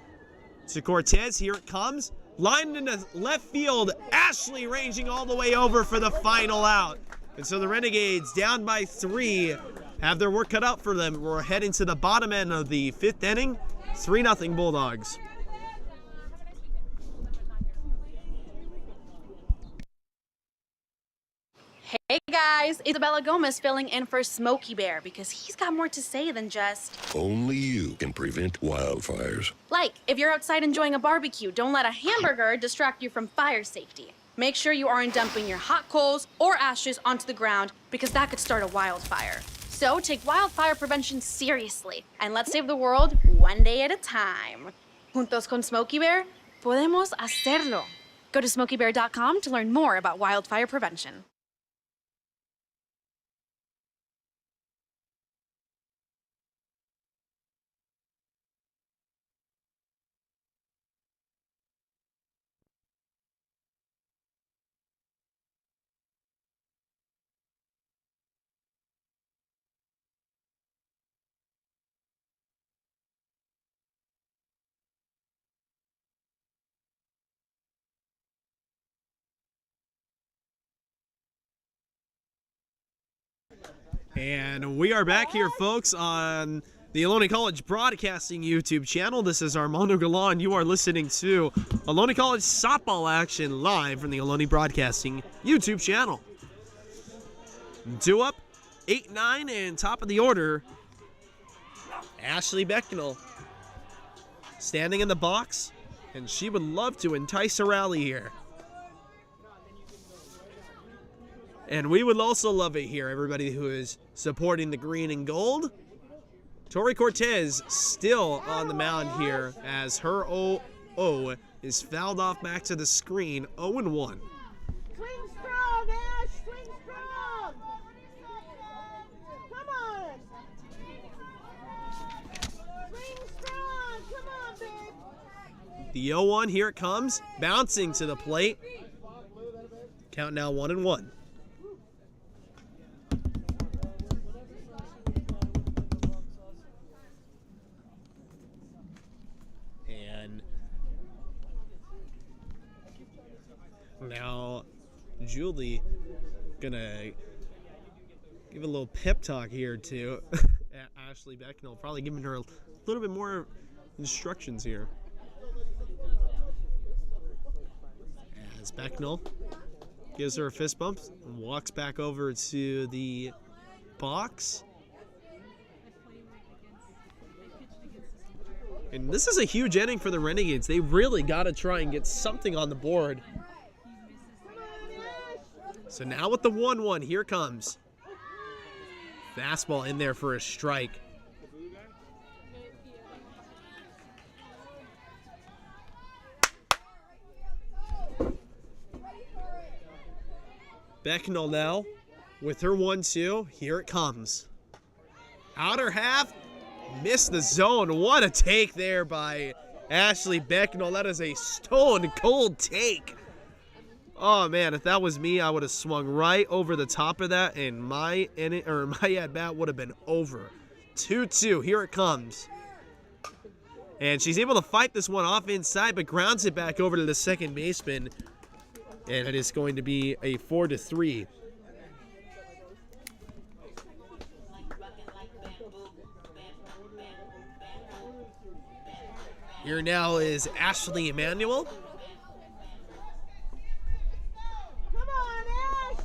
to Cortez. Here it comes. Lined into left field. Ashley ranging all the way over for the final out. And so the Renegades, down by 3, have their work cut out for them. We're heading to the bottom end of the 5th inning. 3-0 Bulldogs. Hey guys, Isabella Gomez filling in for Smokey Bear because he's got more to say than just... Only you can prevent wildfires. Like, if you're outside enjoying a barbecue, don't let a hamburger distract you from fire safety. Make sure you aren't dumping your hot coals or ashes onto the ground because that could start a wildfire. So take wildfire prevention seriously and let's save the world one day at a time. Juntos con Smokey Bear, podemos hacerlo. Go to smokeybear.com to learn more about wildfire prevention. And we are back here, folks, on the Ohlone College Broadcasting YouTube channel. This is Armando Galan. You are listening to Ohlone College softball action live from the Ohlone Broadcasting YouTube channel. 2 up, 8-9, and top of the order, Ashley Becknell standing in the box, and she would love to entice a rally here. And we would also love it here, everybody who is supporting the green and gold. Tori Cortez still on the mound here as her 0-0 is fouled off back to the screen, 0-1. Swing strong, Ash. Swing strong. Come on. Swing strong. Come on, babe. The 0-1, here it comes, bouncing to the plate. Count now 1-1. Now, Julie gonna give a little pep talk here to Ashley Becknell, probably giving her a little bit more instructions here. As Becknell gives her a fist bump and walks back over to the box. And this is a huge inning for the Renegades. They really got to try and get something on the board. So now with the 1-1, here comes. Fastball in there for a strike. Becknell now with her 1-2. Here it comes. Outer half. Missed the zone. What a take there by Ashley Becknell. That is a stone cold take. Oh man, if that was me, I would have swung right over the top of that, and my at-bat would have been over. 2-2, here it comes. And she's able to fight this one off inside, but grounds it back over to the second baseman. And it is going to be a 4-3. Here now is Ashley Emmanuel. Come on, Ash.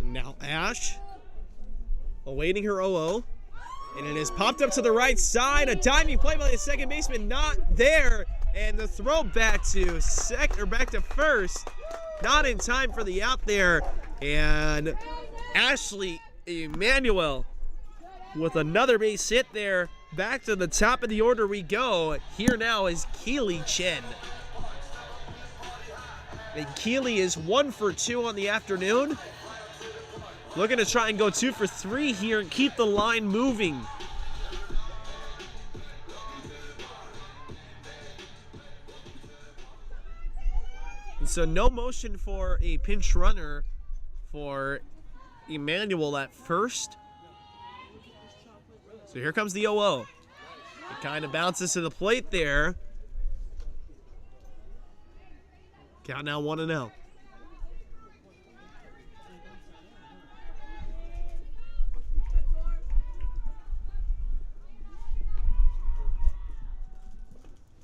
Now Ash awaiting her 0-0. And it is popped up to the right side. A diving play by the second baseman, not there. And the throw back to first. Not in time for the out there. And Ashley Emmanuel with another base hit there. Back to the top of the order we go. Here now is Keely Chen. And Keely is 1 for 2 on the afternoon. Looking to try and go 2 for 3 here and keep the line moving. And so no motion for a pinch runner for Emmanuel at first. So here comes the 0-0. It kind of bounces to the plate there. Count now 1-0.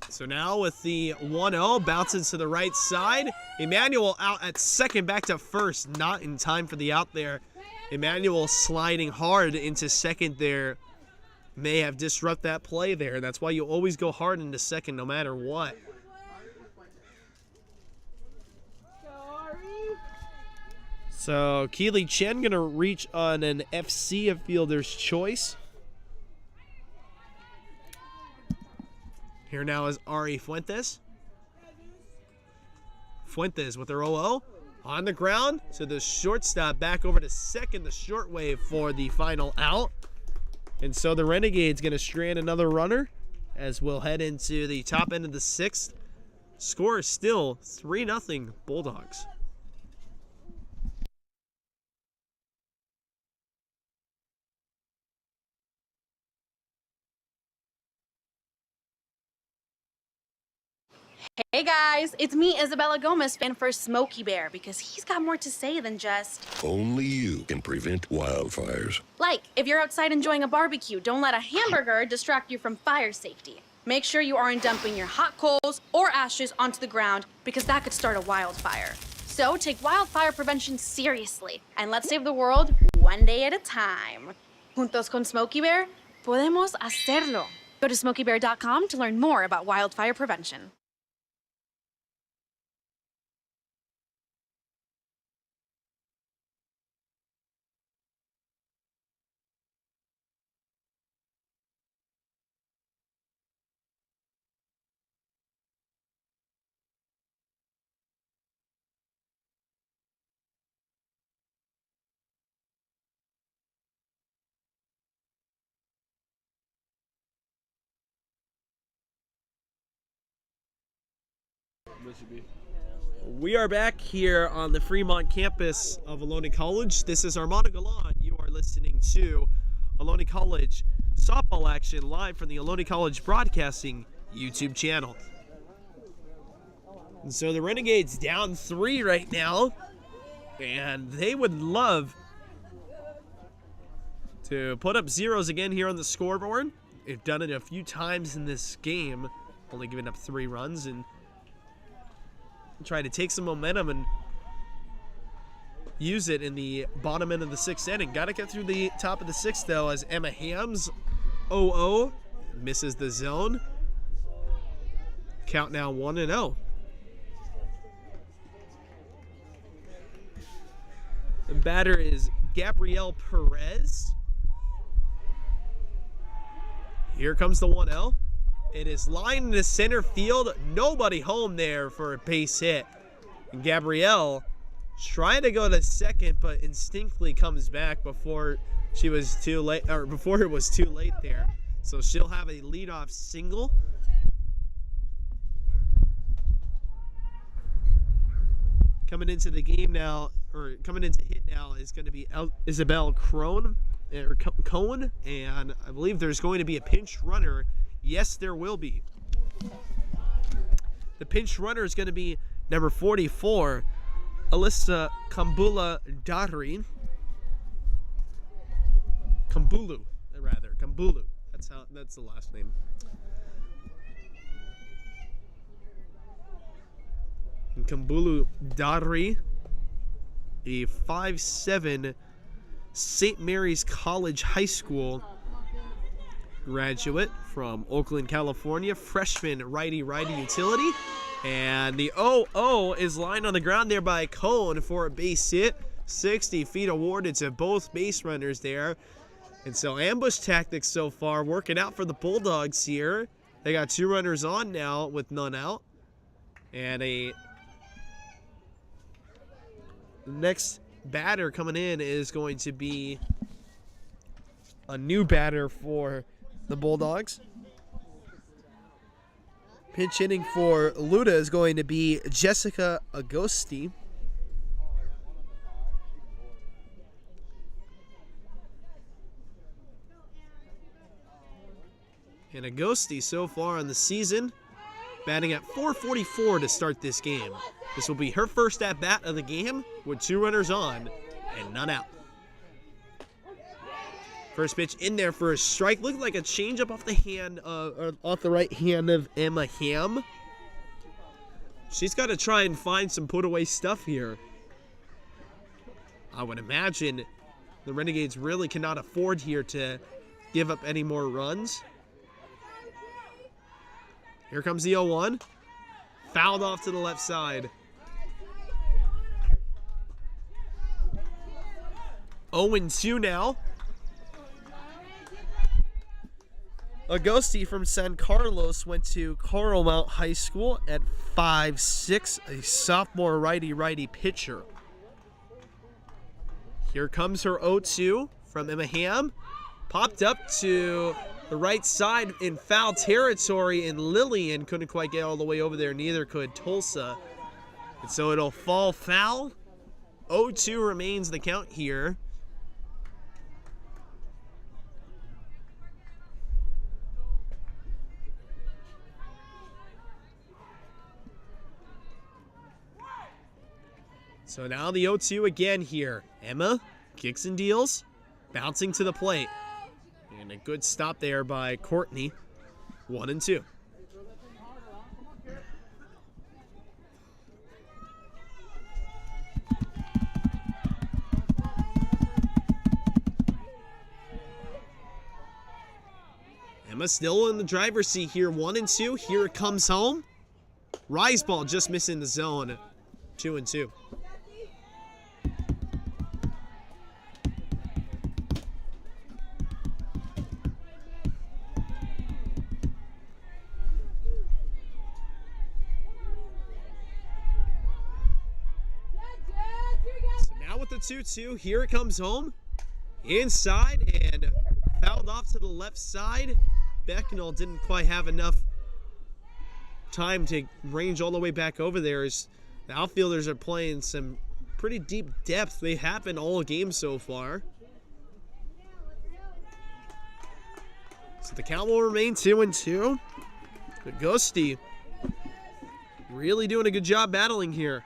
So now with the 1-0, bounces to the right side. Emmanuel out at second, back to first. Not in time for the out there. Emmanuel sliding hard into second there. May have disrupted that play there. That's why you always go hard into second no matter what. So Keely Chen going to reach on an FC, a fielder's choice. Here now is Ari Fuentes. Fuentes with her 0-0 on the ground. So the shortstop back over to second, the short wave for the final out. And so the Renegades going to strand another runner as we'll head into the top end of the 6th. Score is still 3-0 Bulldogs. Hey guys, it's me, Isabella Gomez, fan for Smokey Bear, because he's got more to say than just... Only you can prevent wildfires. Like, if you're outside enjoying a barbecue, don't let a hamburger distract you from fire safety. Make sure you aren't dumping your hot coals or ashes onto the ground, because that could start a wildfire. So take wildfire prevention seriously, and let's save the world one day at a time. Juntos con Smokey Bear, podemos hacerlo. Go to smokeybear.com to learn more about wildfire prevention. We are back here on the Fremont campus of Ohlone College. This is Armando Galan. You are listening to Ohlone College softball action live from the Ohlone College Broadcasting YouTube channel. And so the Renegades down 3 right now, and they would love to put up zeros again here on the scoreboard. They've done it a few times in this game, only giving up 3 runs, and try to take some momentum and use it in the bottom end of the 6th inning. Got to get through the top of the 6th, though, as Emma Hams 0-0 misses the zone. Count now 1-0. The batter is Gabrielle Perez. Here comes the 1-0. It is lined into center field. Nobody home there for a base hit. And Gabrielle trying to go to second, but instinctively comes back before she was too late, or before it was too late there. So she'll have a leadoff single. Coming into the game now, or coming into hit now, is going to be Isabel Cohn, and I believe there's going to be a pinch runner. Yes, there will be. The pinch runner is going to be number 44, Alyssa Kambula Daughtry. Kumbulu, rather. Kumbulu. That's the last name. Kumbulu Dari, a 5'7" St. Mary's College High School graduate from Oakland, California. Freshman righty-righty utility. And the 0-0 is lined on the ground there by Cone for a base hit. 60 feet awarded to both base runners there. And so ambush tactics so far working out for the Bulldogs here. They got 2 runners on now with none out. And the next batter coming in is going to be a new batter for the Bulldogs. Pinch hitting for Luda is going to be Jessica Agosti. And Agosti so far on the season, batting at .444 to start this game. This will be her first at-bat of the game with 2 runners on and none out. First pitch in there for a strike. Looked like a changeup off the hand, off the right hand of Emma Ham. She's got to try and find some put-away stuff here. I would imagine the Renegades really cannot afford here to give up any more runs. Here comes the 0-1. Fouled off to the left side. 0-2 now. Agosti from San Carlos went to Carmel High School at 5'6", a sophomore righty-righty pitcher. Here comes her 0-2 from Emma Ham. Popped up to the right side in foul territory, and Lillian couldn't quite get all the way over there. Neither could Tulsa. And so it'll fall foul. 0-2 remains the count here. So now the 0-2 again here. Emma kicks and deals, bouncing to the plate. And a good stop there by Courtney. 1-2. Emma still in the driver's seat here. 1-2. Here it comes home. Rise ball just missing the zone. 2-2. With the 2-2, here it comes home. Inside and fouled off to the left side. Becknell didn't quite have enough time to range all the way back over there, as the outfielders are playing some pretty deep depth. They happen all game so far. So the count will remain 2-2. Agosti really doing a good job battling here.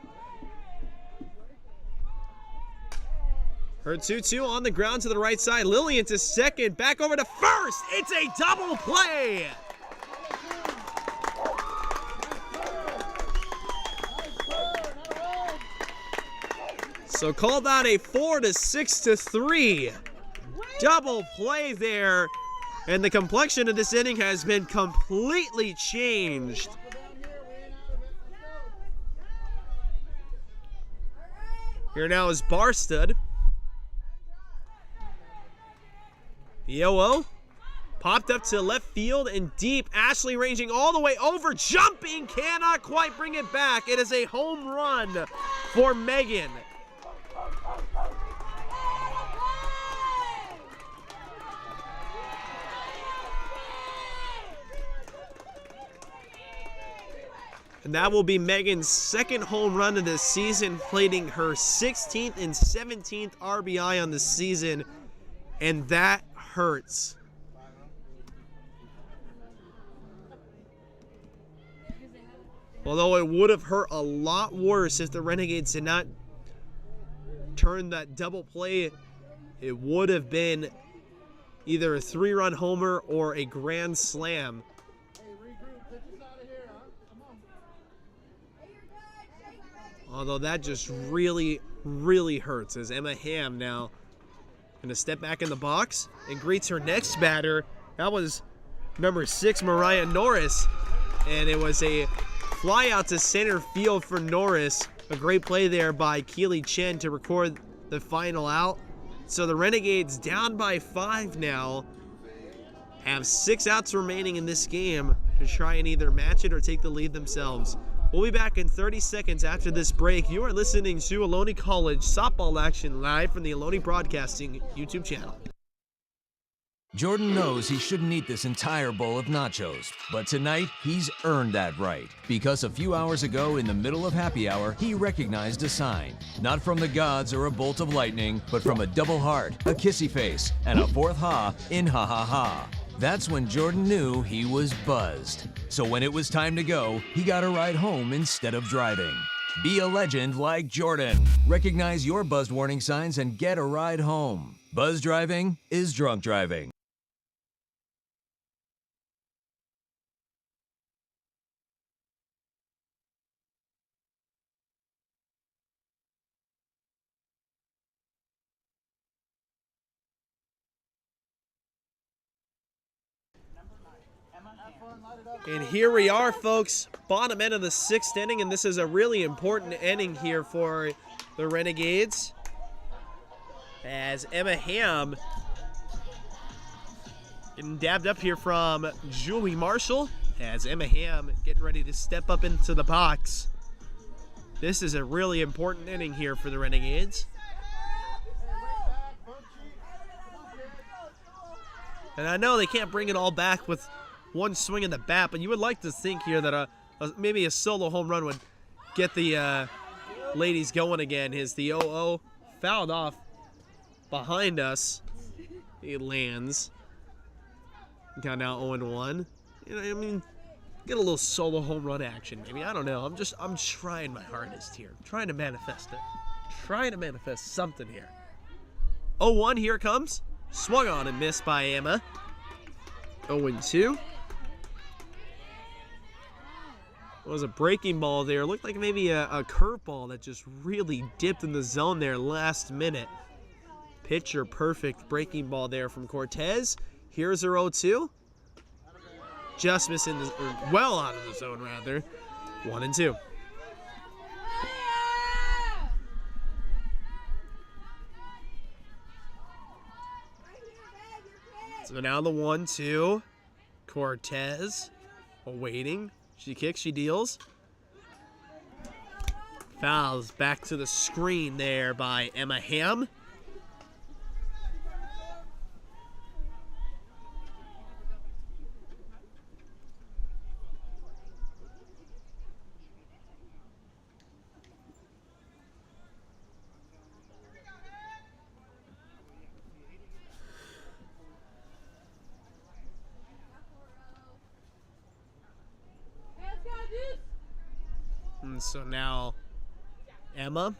Her 2-2 on the ground to the right side. Lillian to second. Back over to first. It's a double play. So called out a 4-6-3. Double play there. And the complexion of this inning has been completely changed. Here now is Barstud. The 0-0 popped up to left field and deep. Ashley ranging all the way over, jumping, cannot quite bring it back. It is a home run for Megan. And that will be Megan's second home run of the season, plating her 16th and 17th RBI on the season, and that hurts. Although it would have hurt a lot worse if the Renegades did not turn that double play, it would have been either a 3-run homer or a grand slam. Although that just really, really hurts as Emma Hamm now going to step back in the box and greets her next batter. That was number 6, Mariah Norris. And it was a fly out to center field for Norris. A great play there by Keely Chen to record the final out. So the Renegades down by 5 now. Have 6 outs remaining in this game to try and either match it or take the lead themselves. We'll be back in 30 seconds after this break. You are listening to Ohlone College softball action live from the Ohlone Broadcasting YouTube channel. Jordan knows he shouldn't eat this entire bowl of nachos, but tonight he's earned that right because a few hours ago in the middle of happy hour, he recognized a sign. Not from the gods or a bolt of lightning, but from a double heart, a kissy face, and a 4th ha in ha ha ha. That's when Jordan knew he was buzzed. So when it was time to go, he got a ride home instead of driving. Be a legend like Jordan. Recognize your buzzed warning signs and get a ride home. Buzz driving is drunk driving. And here we are, folks, bottom end of the 6th inning, and this is a really important inning here for the Renegades. As Emma Hamm getting dabbed up here from Julie Marshall, as Emma Hamm getting ready to step up into the box. This is a really important inning here for the Renegades. And I know they can't bring it all back with one swing in the bat, but you would like to think here that maybe a solo home run would get the ladies going again. As the 0-0 fouled off behind us. It lands. Got now 0-1. You know, I mean, get a little solo home run action, maybe. I don't know. I'm trying my hardest here. I'm trying to manifest it. Trying to manifest something here. 0-1, here it comes. Swung on and missed by Emma. 0-2. It was a breaking ball there. Looked like maybe a curveball that just really dipped in the zone there last minute. Pitcher perfect breaking ball there from Cortez. Here's her 0-2. Just missing, or well out of the zone rather. 1-2. So now the 1-2. Cortez awaiting. She kicks, she deals. Fouls back to the screen there by Emma Hamm. And so now Emma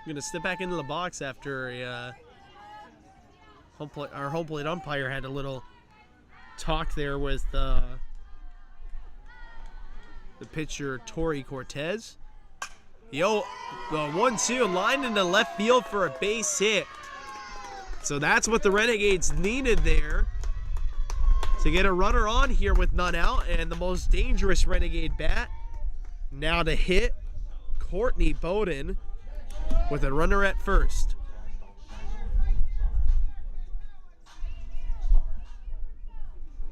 going to step back into the box after our home plate umpire had a little talk there with the pitcher Tori Cortez. The 1-2 lined into left field for a base hit. So that's what the Renegades needed there to get a runner on here with none out, and the most dangerous Renegade bat now to hit Courtney Bowden with a runner at first.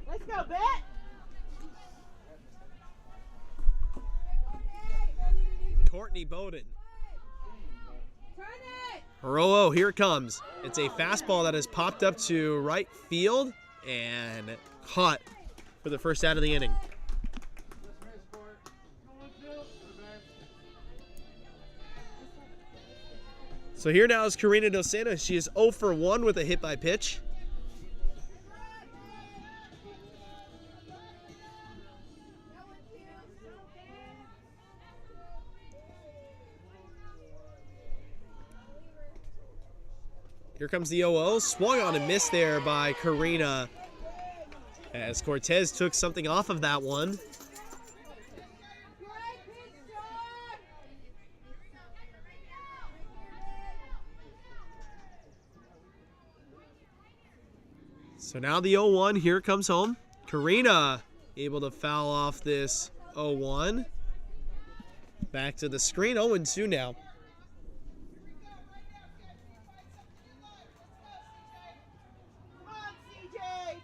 Let's go, Bet. Courtney Bowden. Oh, here it comes. It's a fastball that has popped up to right field and caught for the first out of the inning. So here now is Karina Dos Santos. She is 0 for 1 with a hit by pitch. Here comes the 0-0. Swung on and missed there by Karina, as Cortez took something off of that one. So now the 0-1 here comes home. Karina able to foul off this 0-1. Back to the screen, 0-2 now. Come on, CJ.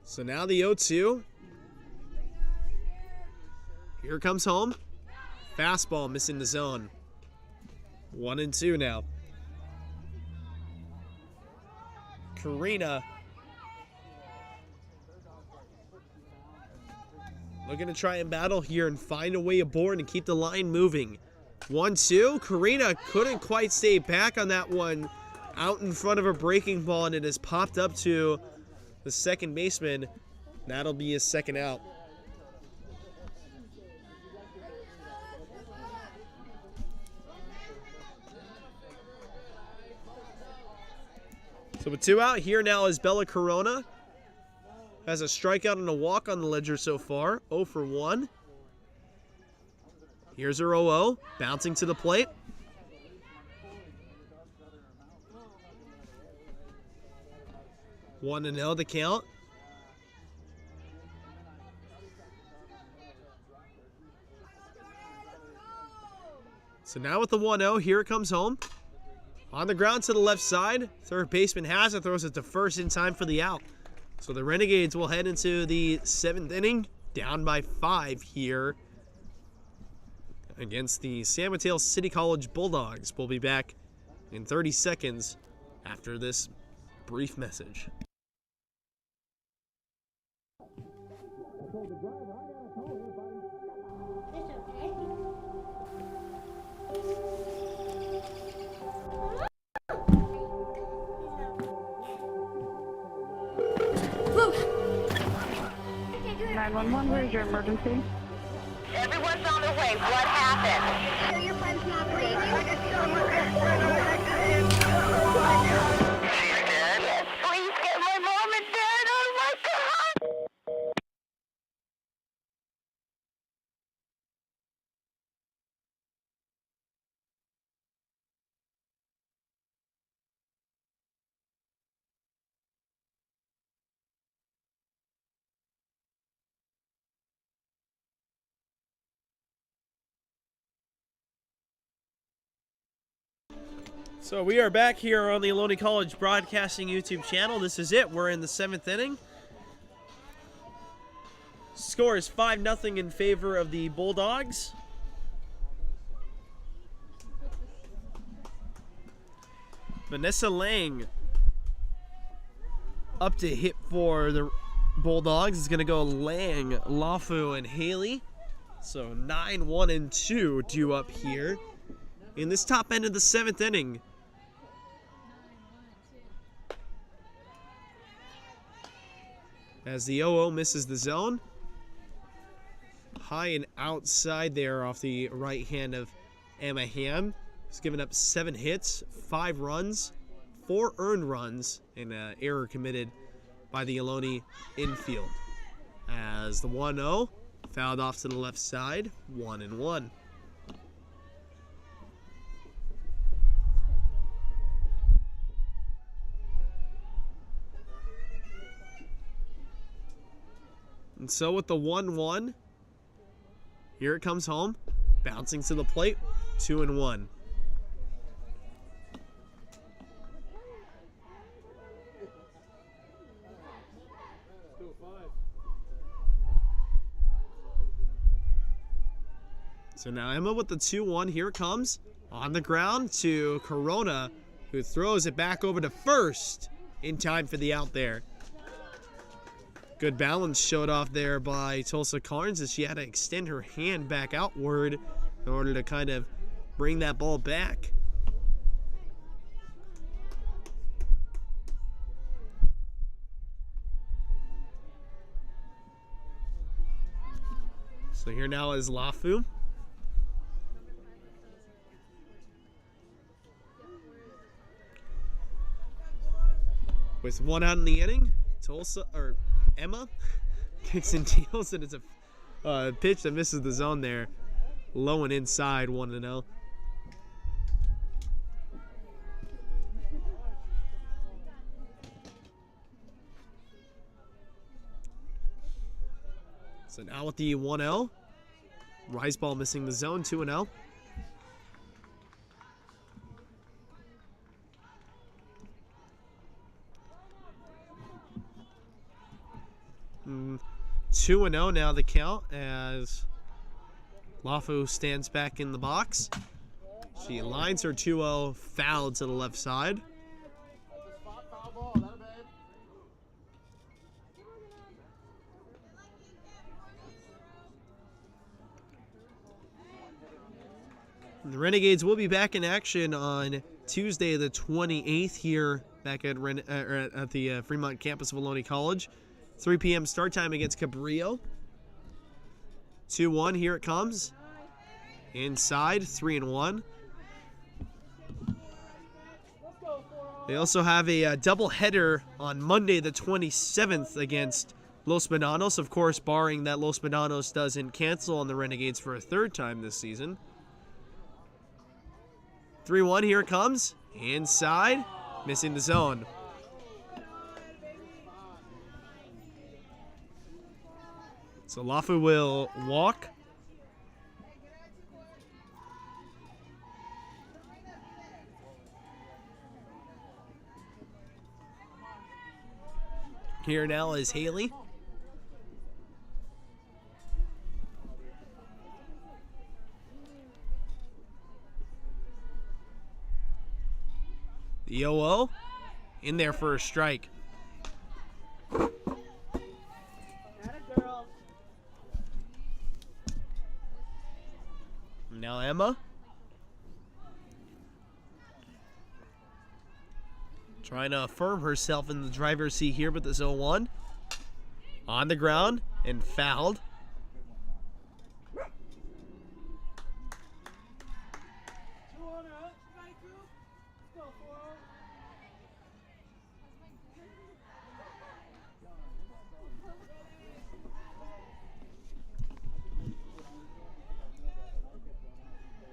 So now the 0-2. Here comes home. Fastball missing the zone. 1-2 now. Karina looking to try and battle here and find a way aboard and keep the line moving. 1-2. Karina couldn't quite stay back on that one. Out in front of a breaking ball, and it has popped up to the second baseman. That'll be his second out. So with 2 out, here now is Bella Corona. Has a strikeout and a walk on the ledger so far. 0 for 1. Here's her 0-0, bouncing to the plate. One and 0 the count. So now with the 1-0, here it comes home. On the ground to the left side. Third baseman has it, throws it to first in time for the out. So the Renegades will head into the 7th inning, down by 5 here against the San Mateo City College Bulldogs. We'll be back in 30 seconds after this brief message. Woo! 911, where's your emergency? Everyone's on their way. What happened? Your friend's not breathing. Yes, please get my mom and dad. Oh my God! So we are back here on the Ohlone College Broadcasting YouTube channel. This is it. We're in the 7th inning. Score is 5-0 in favor of the Bulldogs. Vanessa Lang up to hit for the Bulldogs. It's going to go Lang, Lafu, and Haley. So 9, 1, and 2 due up here in this top end of the 7th inning. As the 0-0 misses the zone. High and outside there off the right hand of Emma Ham. He's given up 7 hits, 5 runs, 4 earned runs, and an error committed by the Ohlone infield. As the 1-0 fouled off to the left side, 1-1. And so with the 1-1, here it comes home, bouncing to the plate, 2-1. So now Emma with the 2-1, here it comes, on the ground to Corona, who throws it back over to first in time for the out there. Good balance showed off there by Tulsa Carnes as she had to extend her hand back outward in order to kind of bring that ball back. So here now is Lafu. With 1 out in the inning, Emma kicks and deals, and it's a pitch that misses the zone there. Low and inside, 1-0. So now with the 1-0, rise ball missing the zone, 2-0. Mm, 2-0 now the count as Lafu stands back in the box. She lines her 2-0 foul to the left side. The Renegades will be back in action on Tuesday the 28th here back at the Fremont campus of Ohlone College. 3 p.m. start time against Cabrillo. 2-1, here it comes. Inside, 3-1. They also have a doubleheader on Monday the 27th against Los Medanos. Of course, barring that Los Medanos doesn't cancel on the Renegades for a 3rd time this season. 3-1, here it comes. Inside, missing the zone. So Lafu will walk. Here now is Haley. The 0-0 in there for a strike. Now Emma. Trying to affirm herself in the driver's seat here, but this 0-1. On the ground and fouled.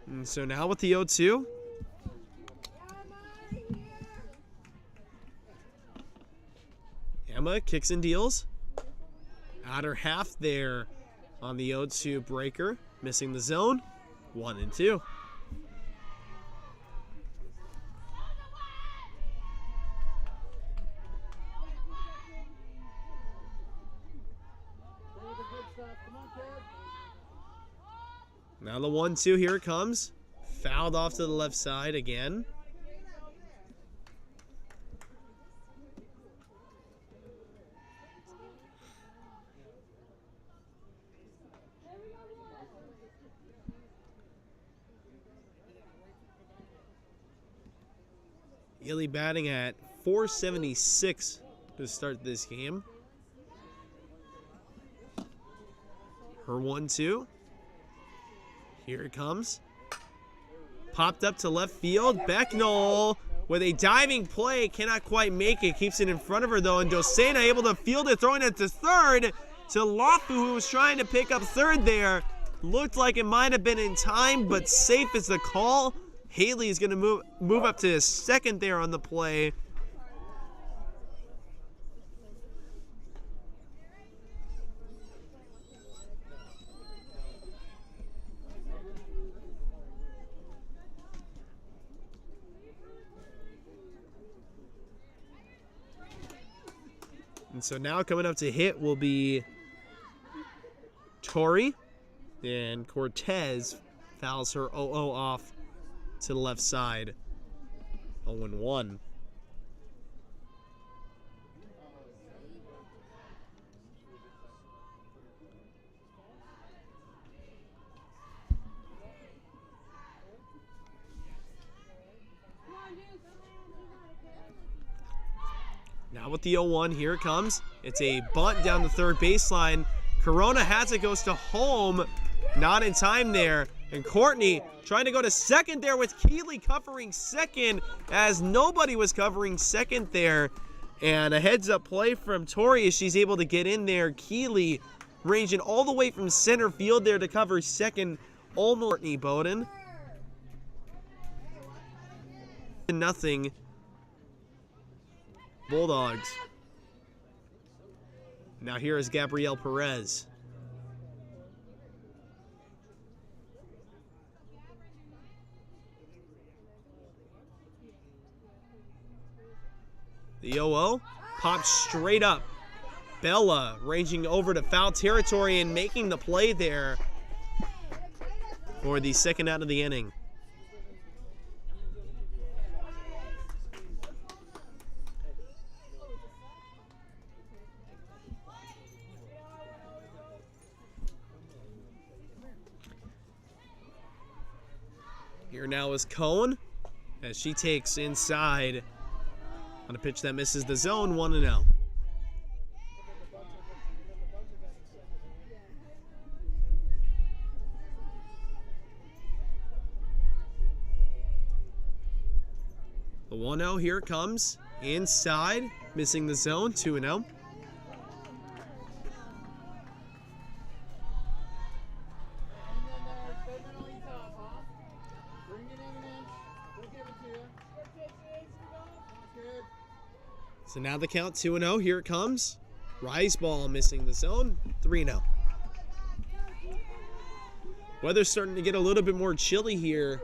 And so now with the 0-2. Emma kicks and deals. Outer half there on the 0-2 breaker. Missing the zone. 1-2. Now the 1-2, here it comes. Fouled off to the left side again. Ely batting at .476 to start this game. Her 1-2. Here it comes. Popped up to left field. Becknell with a diving play. Cannot quite make it. Keeps it in front of her though. And Docena able to field it. Throwing it to third. To Lafu, who was trying to pick up third there. Looked like it might have been in time, but safe is the call. Haley is going to move up to second there on the play. And so now coming up to hit will be Tori, and Cortez fouls her 0-0 off to the left side. 0-1. Now with the 0-1, here it comes. It's a bunt down the third baseline. Corona has it, goes to home. Not in time there. And Courtney trying to go to second there with Keeley covering second, as nobody was covering second there. And a heads-up play from Tori as she's able to get in there. Keeley ranging all the way from center field there to cover second. Almost Courtney Bowden. Nothing. Bulldogs. Now here is Gabrielle Perez. The 0-0 pops straight up. Bella ranging over to foul territory and making the play there for the second out of the inning. Here now is Cohn as she takes inside on a pitch that misses the zone, 1-0. The 1-0 here it comes inside, missing the zone, 2-0. So now the count 2-0. Here it comes. Rise ball missing the zone. 3-0. Weather's starting to get a little bit more chilly here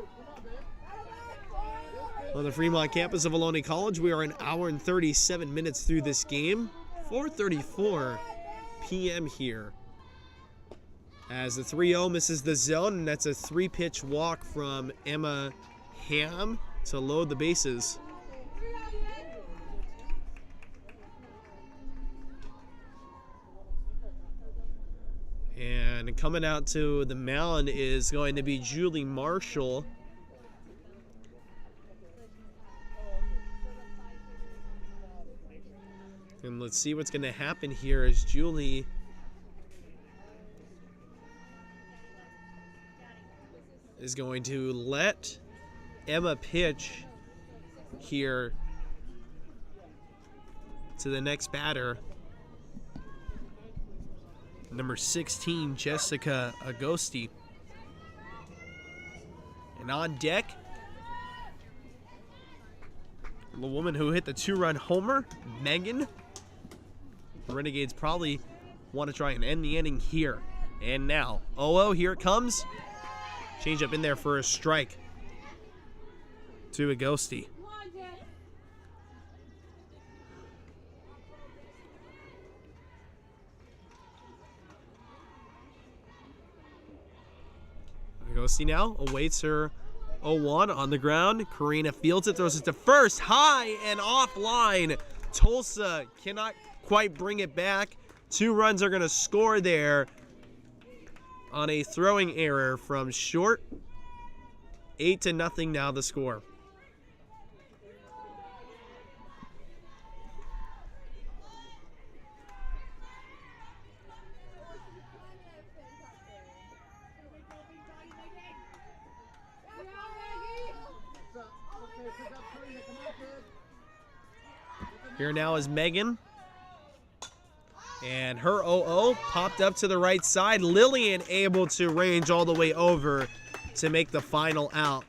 on the Fremont campus of Ohlone College. We are an hour and 37 minutes through this game. 4:34 p.m. here. As the 3-0 misses the zone, and that's a 3-pitch walk from Emma Ham to load the bases. And coming out to the mound is going to be Julie Marshall. And let's see what's going to happen here as Julie is going to let Emma pitch here to the next batter. Number 16, Jessica Agosti. And on deck, the woman who hit the 2-run homer, Megan. The Renegades probably want to try and end the inning here. And now, 0-0, here it comes. Change up in there for a strike to Agosti. Agosti now awaits her 0-1 on the ground. Karina fields it, throws it to first, high and offline. Tulsa cannot quite bring it back. 2 runs are going to score there on a throwing error from short. 8-0 now the score. Here now is Megan. And her 0-0 popped up to the right side. Lillian able to range all the way over to make the final out.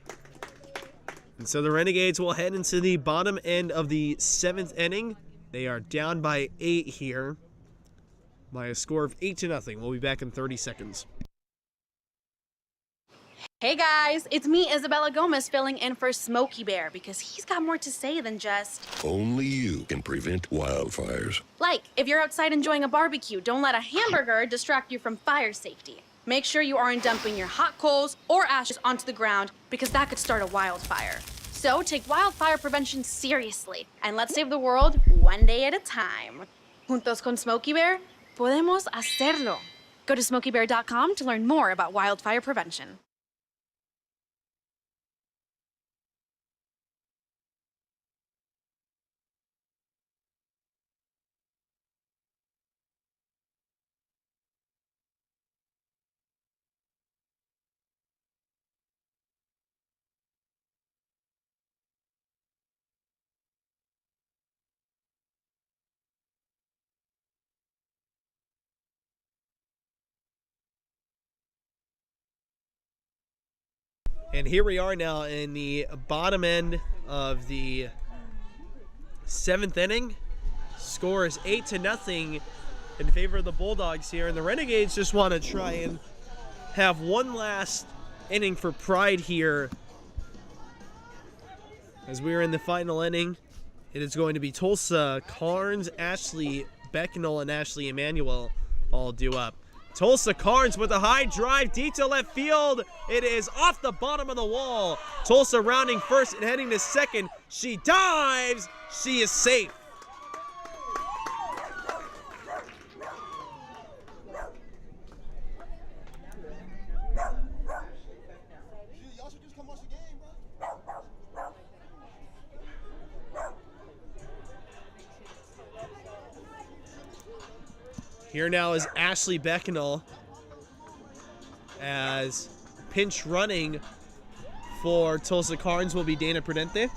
And so the Renegades will head into the bottom end of the 7th inning. They are down by 8 here by a score of 8-0. We'll be back in 30 seconds. Hey guys, it's me, Isabella Gomez, filling in for Smokey Bear because he's got more to say than just... Only you can prevent wildfires. Like, if you're outside enjoying a barbecue, don't let a hamburger distract you from fire safety. Make sure you aren't dumping your hot coals or ashes onto the ground because that could start a wildfire. So take wildfire prevention seriously and let's save the world one day at a time. Juntos con Smokey Bear, podemos hacerlo. Go to smokeybear.com to learn more about wildfire prevention. And here we are now in the bottom end of the 7th inning. Score is 8-0 in favor of the Bulldogs here. And the Renegades just want to try and have one last inning for pride here. As we are in the final inning, it is going to be Tulsa, Carnes, Ashley Becknell, and Ashley Emanuel all due up. Tulsa Carnes with a high drive deep to left field. It is off the bottom of the wall. Tulsa rounding first and heading to second. She dives. She is safe. Here now is Ashley Becknell as pinch running for Tulsa Carnes will be Dana Prudente.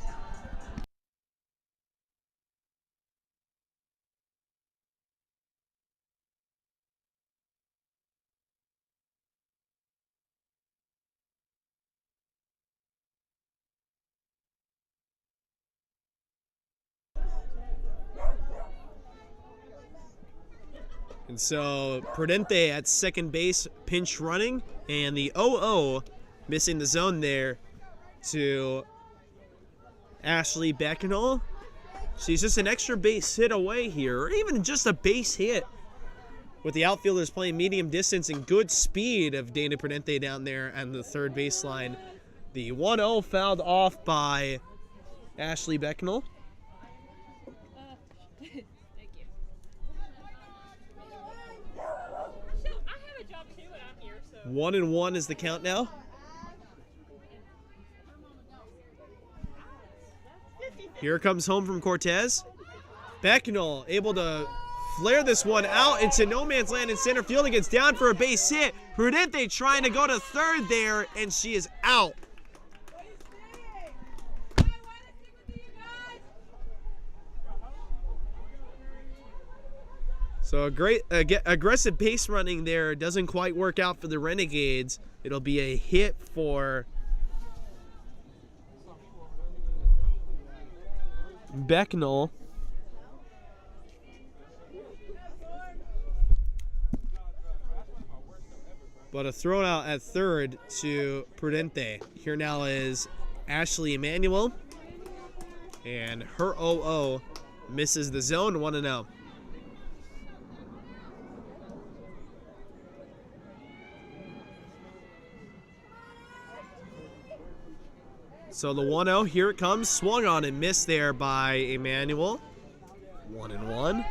And so Prudente at second base, pinch running, and the 0-0 missing the zone there to Ashley Becknell. She's just an extra base hit away here, or even just a base hit, with the outfielders playing medium distance and good speed of Dana Prudente down there at the third baseline. The 1-0 fouled off by Ashley Becknell. 1-1 is the count now. Here comes home from Cortez. Becknell able to flare this one out into no man's land in center field. It gets down for a base hit. Prudente trying to go to third there, and she is out. So a great aggressive base running there doesn't quite work out for the Renegades. It'll be a hit for Becknell. But a throw out at third to Prudente. Here now is Ashley Emanuel. And her 0-0 misses the zone, 1-0. So the 1-0, here it comes, swung on and missed there by Emanuel. 1-1.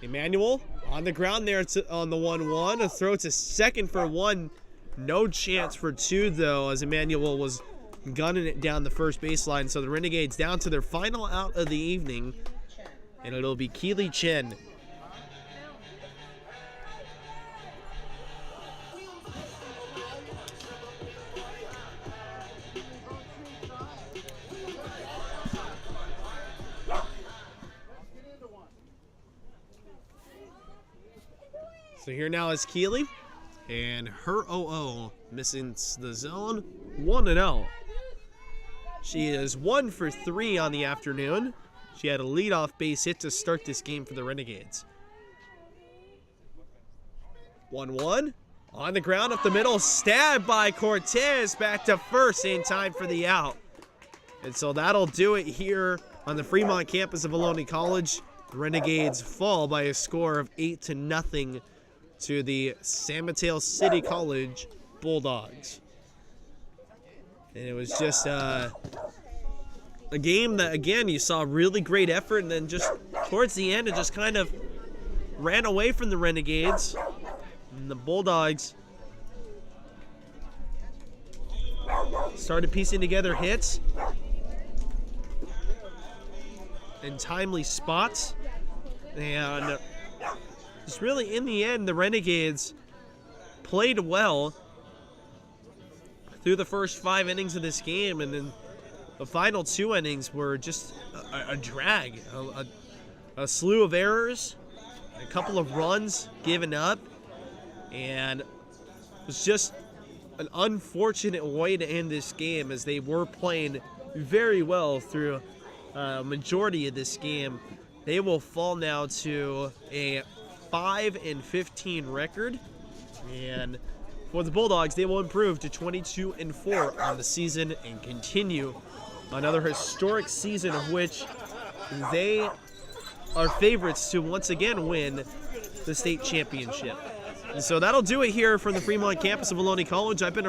Emanuel on the ground there on the 1-1. A throw to second for one. No chance for two, though, as Emanuel was gunning it down the first baseline. So the Renegades down to their final out of the evening, and it'll be Keely Chen. So here now is Keely, and her 0-0 missing the zone, 1-0. She is 1 for 3 on the afternoon. She had a leadoff base hit to start this game for the Renegades. 1-1. On the ground up the middle. Stabbed by Cortez. Back to first in time for the out. And so that'll do it here on the Fremont campus of Ohlone College. The Renegades fall by a score of 8-0 to the San Mateo City College Bulldogs. And it was just a game that, again, you saw really great effort, and then just towards the end, it just kind of ran away from the Renegades. And the Bulldogs started piecing together hits in timely spots. And just really, in the end, the Renegades played well through the first 5 innings of this game, and then the final 2 innings were just a drag, a slew of errors, a couple of runs given up, and it was just an unfortunate way to end this game, as they were playing very well through a majority of this game. They will fall now to a 5-15 record, and for the Bulldogs, they will improve to 22-4 on the season and continue another historic season of which they are favorites to once again win the state championship. And so that'll do it here from the Fremont campus of Ohlone College. I've been